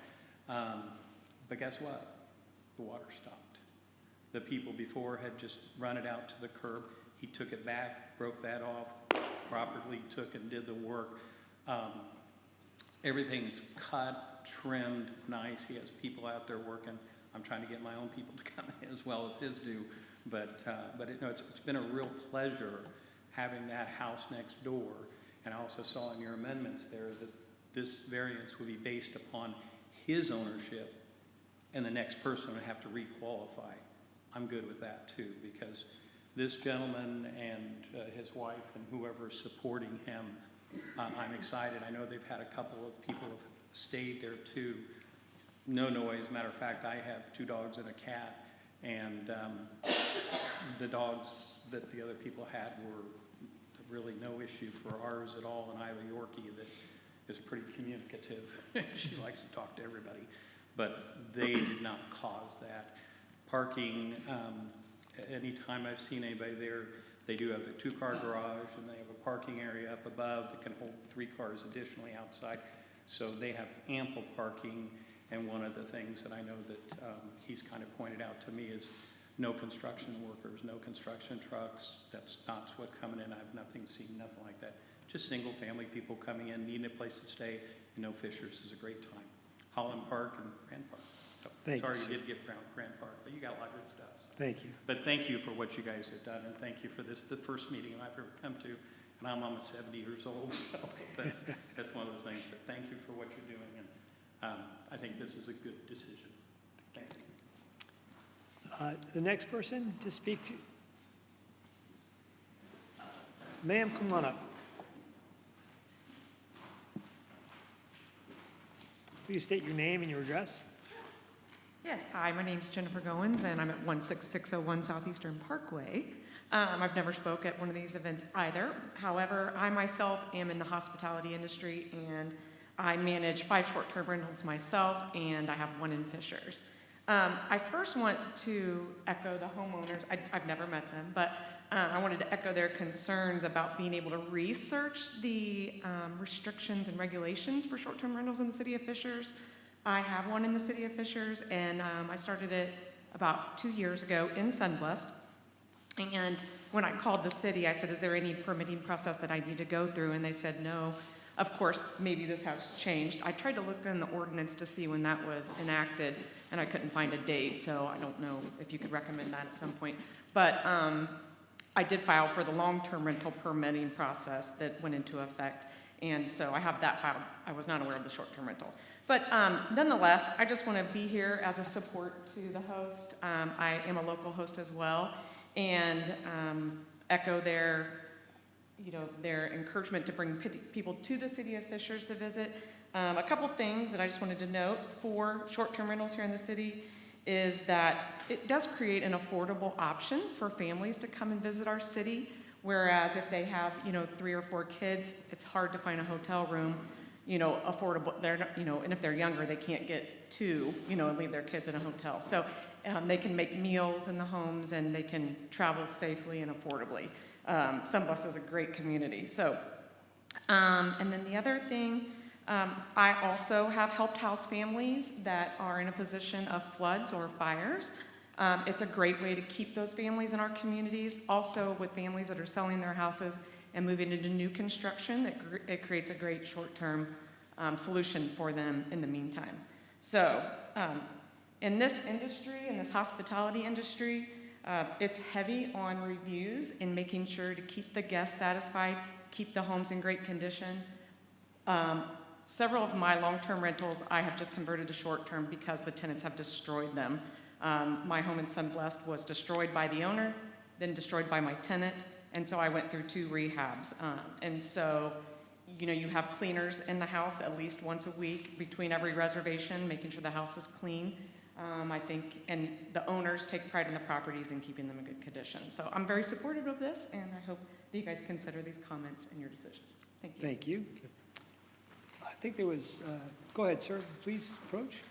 But guess what? The water stopped. The people before had just run it out to the curb. He took it back, broke that off, properly took and did the work. Everything's cut, trimmed, nice. He has people out there working. I'm trying to get my own people to come in as well as his do. But it's been a real pleasure having that house next door. And I also saw in your amendments there that this variance would be based upon his ownership, and the next person would have to requalify. I'm good with that too, because this gentleman and his wife and whoever is supporting him, I'm excited. I know they've had a couple of people have stayed there too. No noise. Matter of fact, I have 2 dogs and a cat, and the dogs that the other people had were really no issue for ours at all. And I have a Yorkie that is pretty communicative. She likes to talk to everybody, but they did not cause that. Parking, anytime I've seen anybody there, they do have the 2-car garage, and they have a parking area up above that can hold 3 cars additionally outside. So they have ample parking. And one of the things that I know that he's kind of pointed out to me is no construction workers, no construction trucks. That's not what's coming in. I've seen nothing like that. Just single family people coming in, needing a place to stay. You know, Fishers is a great time. Holland Park and Grand Park. So sorry you did get Grand Park, but you got a lot of good stuff. So. Thank you. But thank you for what you guys have done, and thank you for this, the first meeting I've ever come to, and I'm almost 70 years old, so that's one of those things. But thank you for what you're doing, and I think this is a good decision. Thank you. The next person to speak to, ma'am, come on up. Please state your name and your address. Yes, hi, my name's Jennifer Goins, and I'm at 16601 Southeastern Parkway. I've never spoke at one of these events either. However, I myself am in the hospitality industry, and I manage 5 short-term rentals myself, and I have 1 in Fishers. I first want to echo the homeowners. I've never met them, but I wanted to echo their concerns about being able to research the restrictions and regulations for short-term rentals in the city of Fishers. I have 1 in the city of Fishers, and I started it about 2 years ago in Sunblest. And when I called the city, I said, is there any permitting process that I need to go through? And they said, no. Of course, maybe this has changed. I tried to look in the ordinance to see when that was enacted, and I couldn't find a date, so I don't know if you could recommend that at some point. But I did file for the long-term rental permitting process that went into effect, and so I have that filed. I was not aware of the short-term rental. But nonetheless, I just want to be here as a support to the host. I am a local host as well, and echo their encouragement to bring people to the city of Fishers to visit. A couple things that I just wanted to note for short-term rentals here in the city is that it does create an affordable option for families to come and visit our city, whereas if they have, 3 or 4 kids, it's hard to find a hotel room, affordable. They're not, and if they're younger, they can't get 2, and leave their kids in a hotel. So they can make meals in the homes, and they can travel safely and affordably. Sunblest is a great community. So, and then the other thing, I also have helped house families that are in a position of floods or fires. It's a great way to keep those families in our communities. Also with families that are selling their houses and moving into new construction, it creates a great short-term solution for them in the meantime. So in this industry, in this hospitality industry, it's heavy on reviews and making sure to keep the guests satisfied, keep the homes in great condition. Several of my long-term rentals I have just converted to short-term because the tenants have destroyed them. My home in Sunblest was destroyed by the owner, then destroyed by my tenant, and so I went through 2 rehabs. And so, you have cleaners in the house at least once a week between every reservation, making sure the house is clean. I think, and the owners take pride in the properties and keeping them in good condition. So I'm very supportive of this, and I hope that you guys consider these comments in your decision. Thank you. Thank you. I think there was, go ahead, sir. Please approach.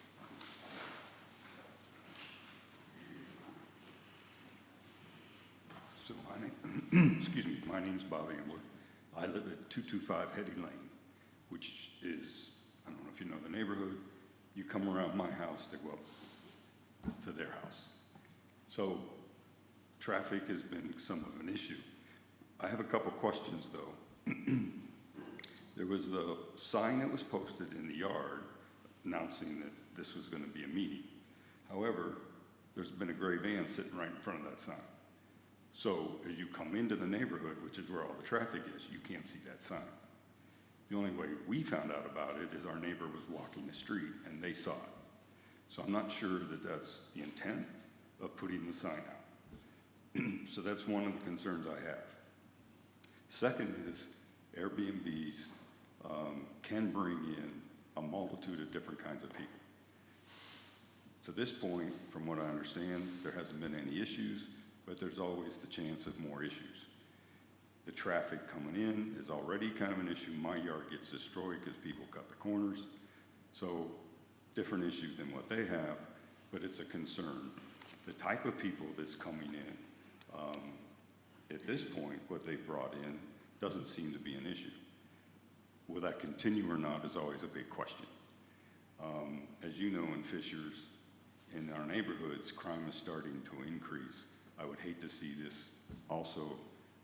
So excuse me, my name's Bob Ambler. I live at 225 Hetty Lane, which is, I don't know if you know the neighborhood. You come around my house to go up to their house. So traffic has been some of an issue. I have a couple questions though. There was the sign that was posted in the yard announcing that this was going to be a meeting. However, there's been a gray van sitting right in front of that sign. So as you come into the neighborhood, which is where all the traffic is, you can't see that sign. The only way we found out about it is our neighbor was walking the street and they saw it. So I'm not sure that that's the intent of putting the sign out. So that's one of the concerns I have. Second is Airbnbs can bring in a multitude of different kinds of people. To this point, from what I understand, there hasn't been any issues, but there's always the chance of more issues. The traffic coming in is already kind of an issue. My yard gets destroyed because people cut the corners. So different issue than what they have, but it's a concern. The type of people that's coming in, at this point, what they've brought in doesn't seem to be an issue. Will that continue or not is always a big question. As you know, in Fishers, in our neighborhoods, crime is starting to increase. I would hate to see this also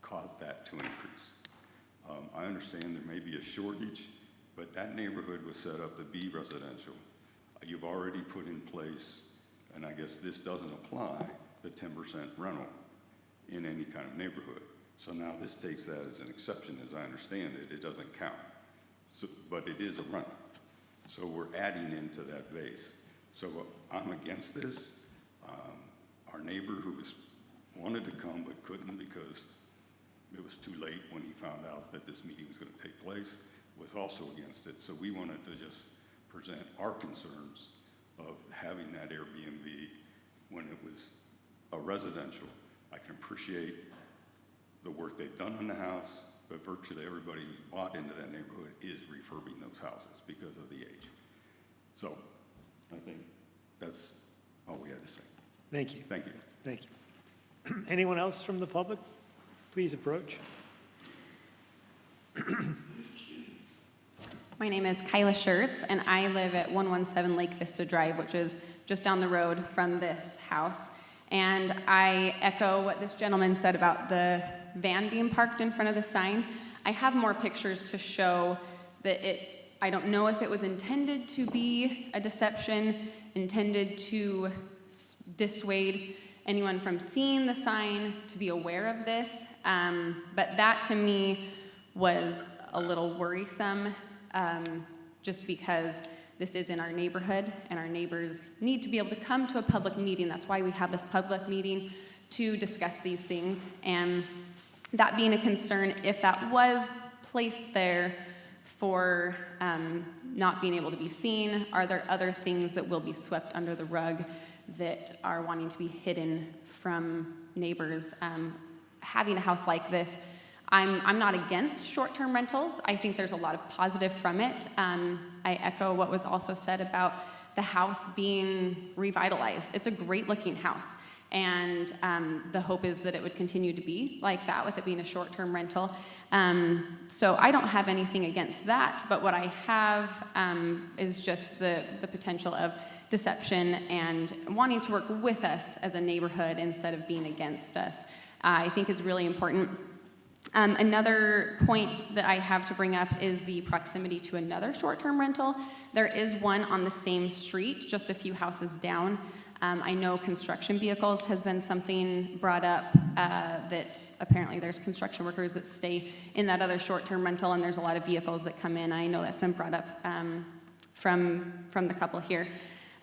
cause that to increase. I understand there may be a shortage, but that neighborhood was set up to be residential. You've already put in place, and I guess this doesn't apply, the 10% rental in any kind of neighborhood. So now this takes that as an exception. As I understand it, it doesn't count. So, but it is a rental. So we're adding into that base. So I'm against this. Our neighbor who wanted to come but couldn't because it was too late when he found out that this meeting was going to take place was also against it. So we wanted to just present our concerns of having that Airbnb when it was a residential. I can appreciate the work they've done on the house, but virtually everybody who's bought into that neighborhood is refurbing those houses because of the age. So I think that's all we had to say. Thank you. Thank you. Thank you. Anyone else from the public? Please approach. My name is Kyla Schertz, and I live at 117 Lake Vista Drive, which is just down the road from this house. And I echo what this gentleman said about the van being parked in front of the sign. I have more pictures to show that I don't know if it was intended to be a deception, intended to dissuade anyone from seeing the sign, to be aware of this. But that to me was a little worrisome, just because this is in our neighborhood and our neighbors need to be able to come to a public meeting. That's why we have this public meeting to discuss these things. And that being a concern, if that was placed there for not being able to be seen, are there other things that will be swept under the rug that are wanting to be hidden from neighbors? Having a house like this, I'm not against short-term rentals. I think there's a lot of positive from it. I echo what was also said about the house being revitalized. It's a great-looking house, and the hope is that it would continue to be like that with it being a short-term rental. So I don't have anything against that, but what I have is just the potential of deception and wanting to work with us as a neighborhood instead of being against us, I think is really important. Another point that I have to bring up is the proximity to another short-term rental. There is one on the same street, just a few houses down. I know construction vehicles has been something brought up, that apparently there's construction workers that stay in that other short-term rental, and there's a lot of vehicles that come in. I know that's been brought up from the couple here.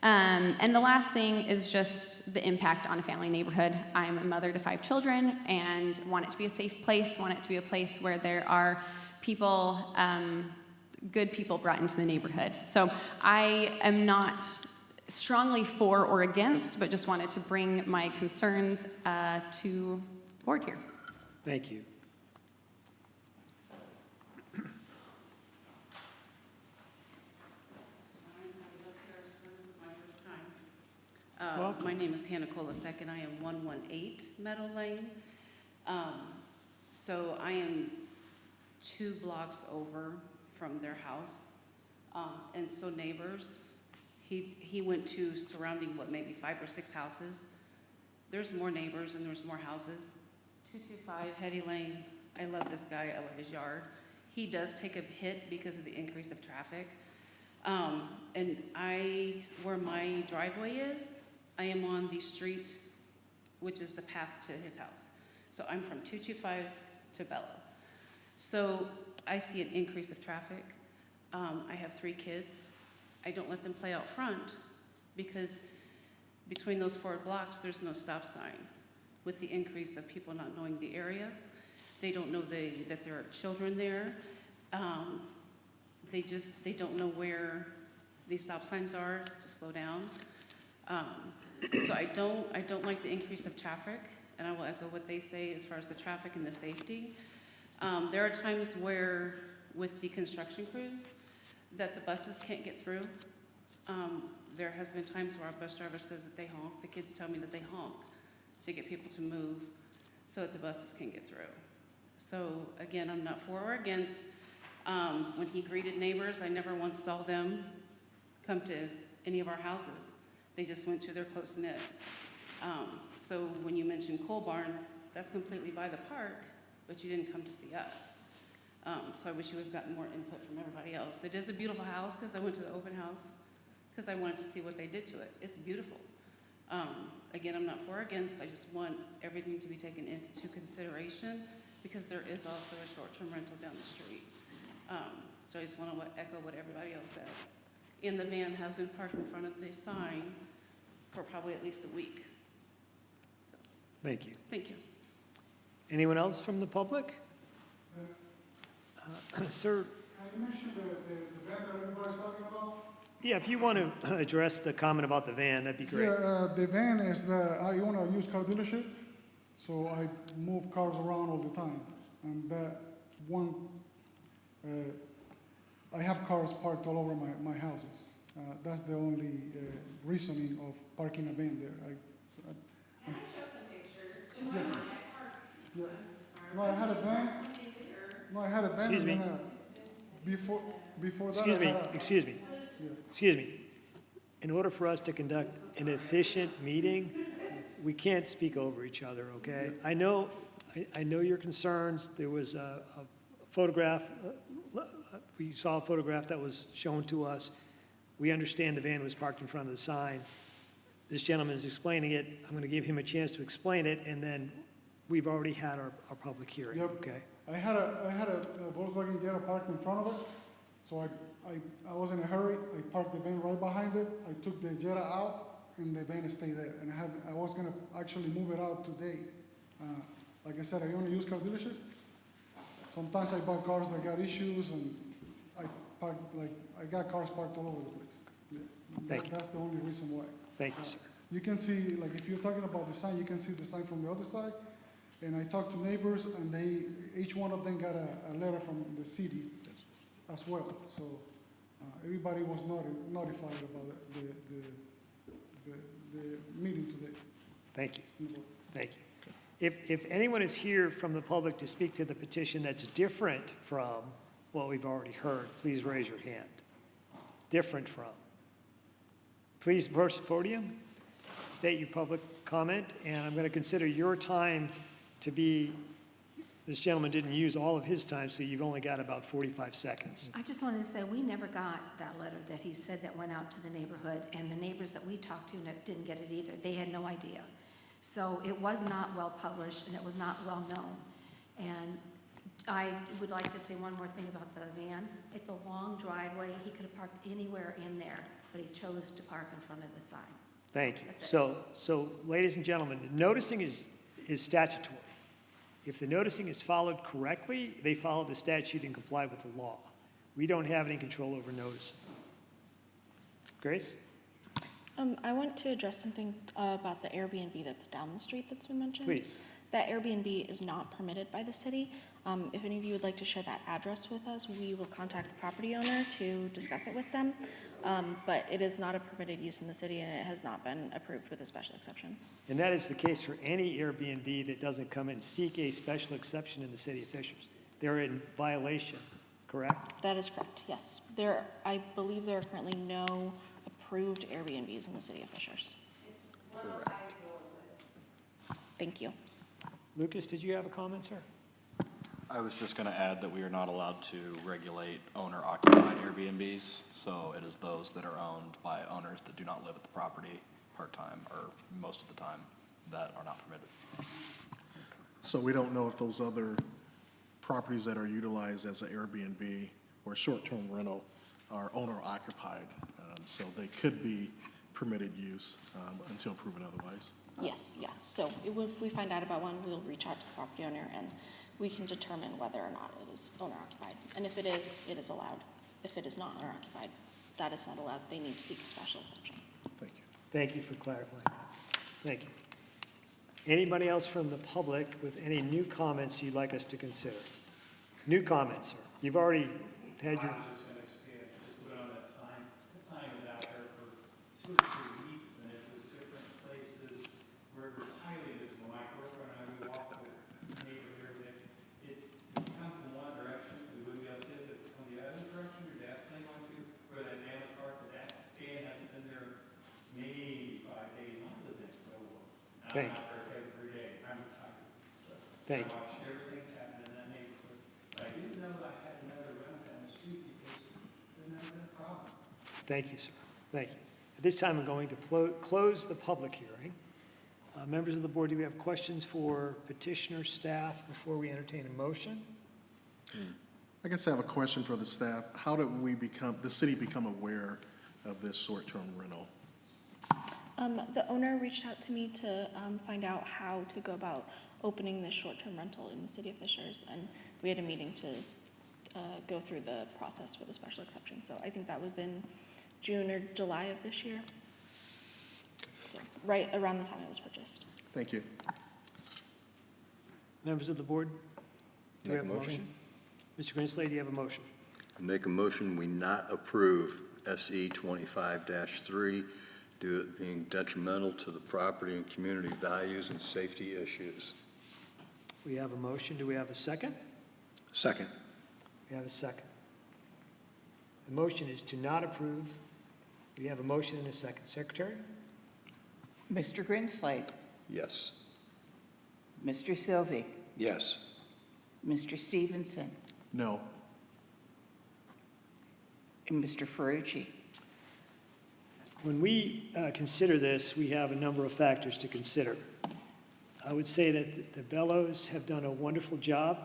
And the last thing is just the impact on a family neighborhood. I'm a mother to 5 children and want it to be a safe place, want it to be a place where there are people, good people brought into the neighborhood. So I am not strongly for or against, but just wanted to bring my concerns to the board here. Thank you. My name is Hannah Kolasek, and I am 118 Meadow Lane. So I am 2 blocks over from their house. And so neighbors, he went to surrounding, maybe 5 or 6 houses. There's more neighbors and there's more houses. 225 Hetty Lane. I love this guy. I love his yard. he does take a hit because of the increase of traffic. And where my driveway is, I am on the street, which is the path to his house. So I'm from 225 to Bella. So I see an increase of traffic. I have 3 kids. I don't let them play out front because between those 4 blocks, there's no stop sign. With the increase of people not knowing the area, they don't know that there are children there. They don't know where these stop signs are to slow down. So I don't like the increase of traffic, and I will echo what they say as far as the traffic and the safety. There are times where, with the construction crews, that the buses can't get through. There has been times where our bus driver says that they honk. The kids tell me that they honk to get people to move so that the buses can get through. So again, I'm not for or against. When he greeted neighbors, I never once saw them come to any of our houses. They just went to their close knit. So when you mentioned Coal Barn, that's completely by the park, but you didn't come to see us. So I wish you would have gotten more input from everybody else. It is a beautiful house because I went to the open house because I wanted to see what they did to it. It's beautiful. Again, I'm not for or against. I just want everything to be taken into consideration because there is also a short-term rental down the street. So I just want to echo what everybody else said. And the van has been parked in front of the sign for probably at least a week. Thank you. Thank you. Anyone else from the public? Sir? Can you mention the van that everybody's talking about? Yeah, if you want to address the comment about the van, that'd be great. Yeah, the van is I own a used car dealership, so I move cars around all the time. And that one, I have cars parked all over my houses. That's the only reasoning of parking a van there. Can I show some pictures? Yeah. No, I had a van. No, I had a van. Excuse me. And then, before that, Excuse me, I had a, excuse me. Yeah. Excuse me. In order for us to conduct an efficient meeting, we can't speak over each other, okay? I know your concerns. There was a photograph, we saw a photograph that was shown to us. We understand the van was parked in front of the sign. This gentleman is explaining it. I'm going to give him a chance to explain it, and then we've already had our public hearing, Yep. okay? I had a Volkswagen Jetta parked in front of it, so I was in a hurry. I parked the van right behind it. I took the Jetta out, and the van stayed there. And I was gonna actually move it out today. Like I said, I own a used car dealership. Sometimes I buy cars that got issues, and I got cars parked all over the place. Yeah. Thank you. That's the only reason why. Thank you, sir. You can see, like, if you're talking about the sign, you can see the sign from the other side. And I talked to neighbors, and each one of them got a letter from the city as well. So everybody was notified about the meeting today. Thank you. Thank you. If anyone is here from the public to speak to the petition that's different from what we've already heard, please raise your hand. Different from. Please approach the podium, state your public comment, and I'm going to consider your time to be, this gentleman didn't use all of his time, so you've only got about 45 seconds. I just wanted to say, we never got that letter that he said that went out to the neighborhood, and the neighbors that we talked to didn't get it either. They had no idea. So it was not well published, and it was not well known. And I would like to say one more thing about the van. It's a long driveway. He could have parked anywhere in there, but he chose to park in front of the sign. Thank you. That's it. So ladies and gentlemen, the noticing is statutory. If the noticing is followed correctly, they follow the statute and comply with the law. We don't have any control over noticing. Grace? I want to address something about the Airbnb that's down the street that's been mentioned. Please. That Airbnb is not permitted by the city. If any of you would like to share that address with us, we will contact the property owner to discuss it with them. But it is not a permitted use in the city, and it has not been approved with a special exception. And that is the case for any Airbnb that doesn't come and seek a special exception in the city of Fishers. They're in violation, correct? That is correct, yes. I believe there are currently no approved Airbnbs in the city of Fishers. Thank you. Lucas, did you have a comment, sir? I was just going to add that we are not allowed to regulate owner-occupied Airbnbs, so it is those that are owned by owners that do not live at the property part-time or most of the time that are not permitted. So we don't know if those other properties that are utilized as an Airbnb or short-term rental are owner-occupied. So they could be permitted use until proven otherwise. Yes, yeah. So if we find out about one, we'll reach out to the property owner and we can determine whether or not it is owner-occupied. And if it is allowed. If it is not owner-occupied, that is not allowed. They need to seek a special exception. Thank you. Thank you for clarifying that. Thank you. Anybody else from the public with any new comments you'd like us to consider? New comments, sir. You've already had your... I was just going to expand, just put on that sign. That sign was out there for 2 or 3 weeks, and it was different places where it was highly visible. My girlfriend and I, we walked with a neighbor here, that it's, if you come from one direction, we wouldn't be able to see it, but from the other direction, your dad's playing on to, where that man was parked, that fan hasn't been there maybe 5 days. I live next door. Thank you. I'm out there every day. I'm retired. So Thank I you. watched everything's happening in that neighborhood. But I didn't know I had another round down the street because there's never been a problem. Thank you, sir. Thank you. At this time, I'm going to close the public hearing. Members of the board, do we have questions for petitioner staff before we entertain a motion? I guess I have a question for the staff. How did the city become aware of this short-term rental? The owner reached out to me to find out how to go about opening this short-term rental in the city of Fishers, and we had a meeting to go through the process for the special exception. So I think that was in June or July of this year. So right around the time it was purchased. Thank you. Members of the board, do we Make have a a motion? Mr. Grinsley, do you have a motion? I make a motion we not approve SE 25-3 due to it being detrimental to the property and community values and safety issues. We have a motion. Do we have a second? Second. We have a second. The motion is to not approve. We have a motion and a second. Secretary? Mr. Grinsley, Yes. Mr. Sylvie, Yes. Mr. Stevenson, No. and Mr. Ferrucci. When we consider this, we have a number of factors to consider. I would say that the Bellows have done a wonderful job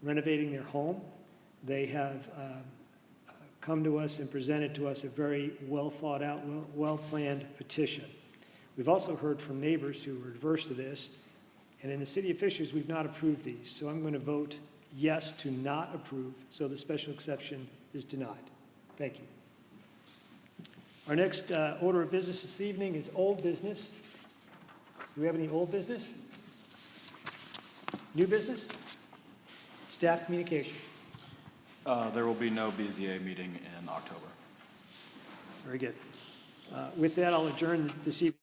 renovating their home. They have come to us and presented to us a very well-thought-out, well-planned petition. We've also heard from neighbors who are adverse to this, and in the city of Fishers, we've not approved these. So I'm going to vote yes to not approve, so the special exception is denied. Thank you. Our next order of business this evening is old business. Do we have any old business? New business? Staff communications. There will be no BZA meeting in October. Very good. With that, I'll adjourn this evening.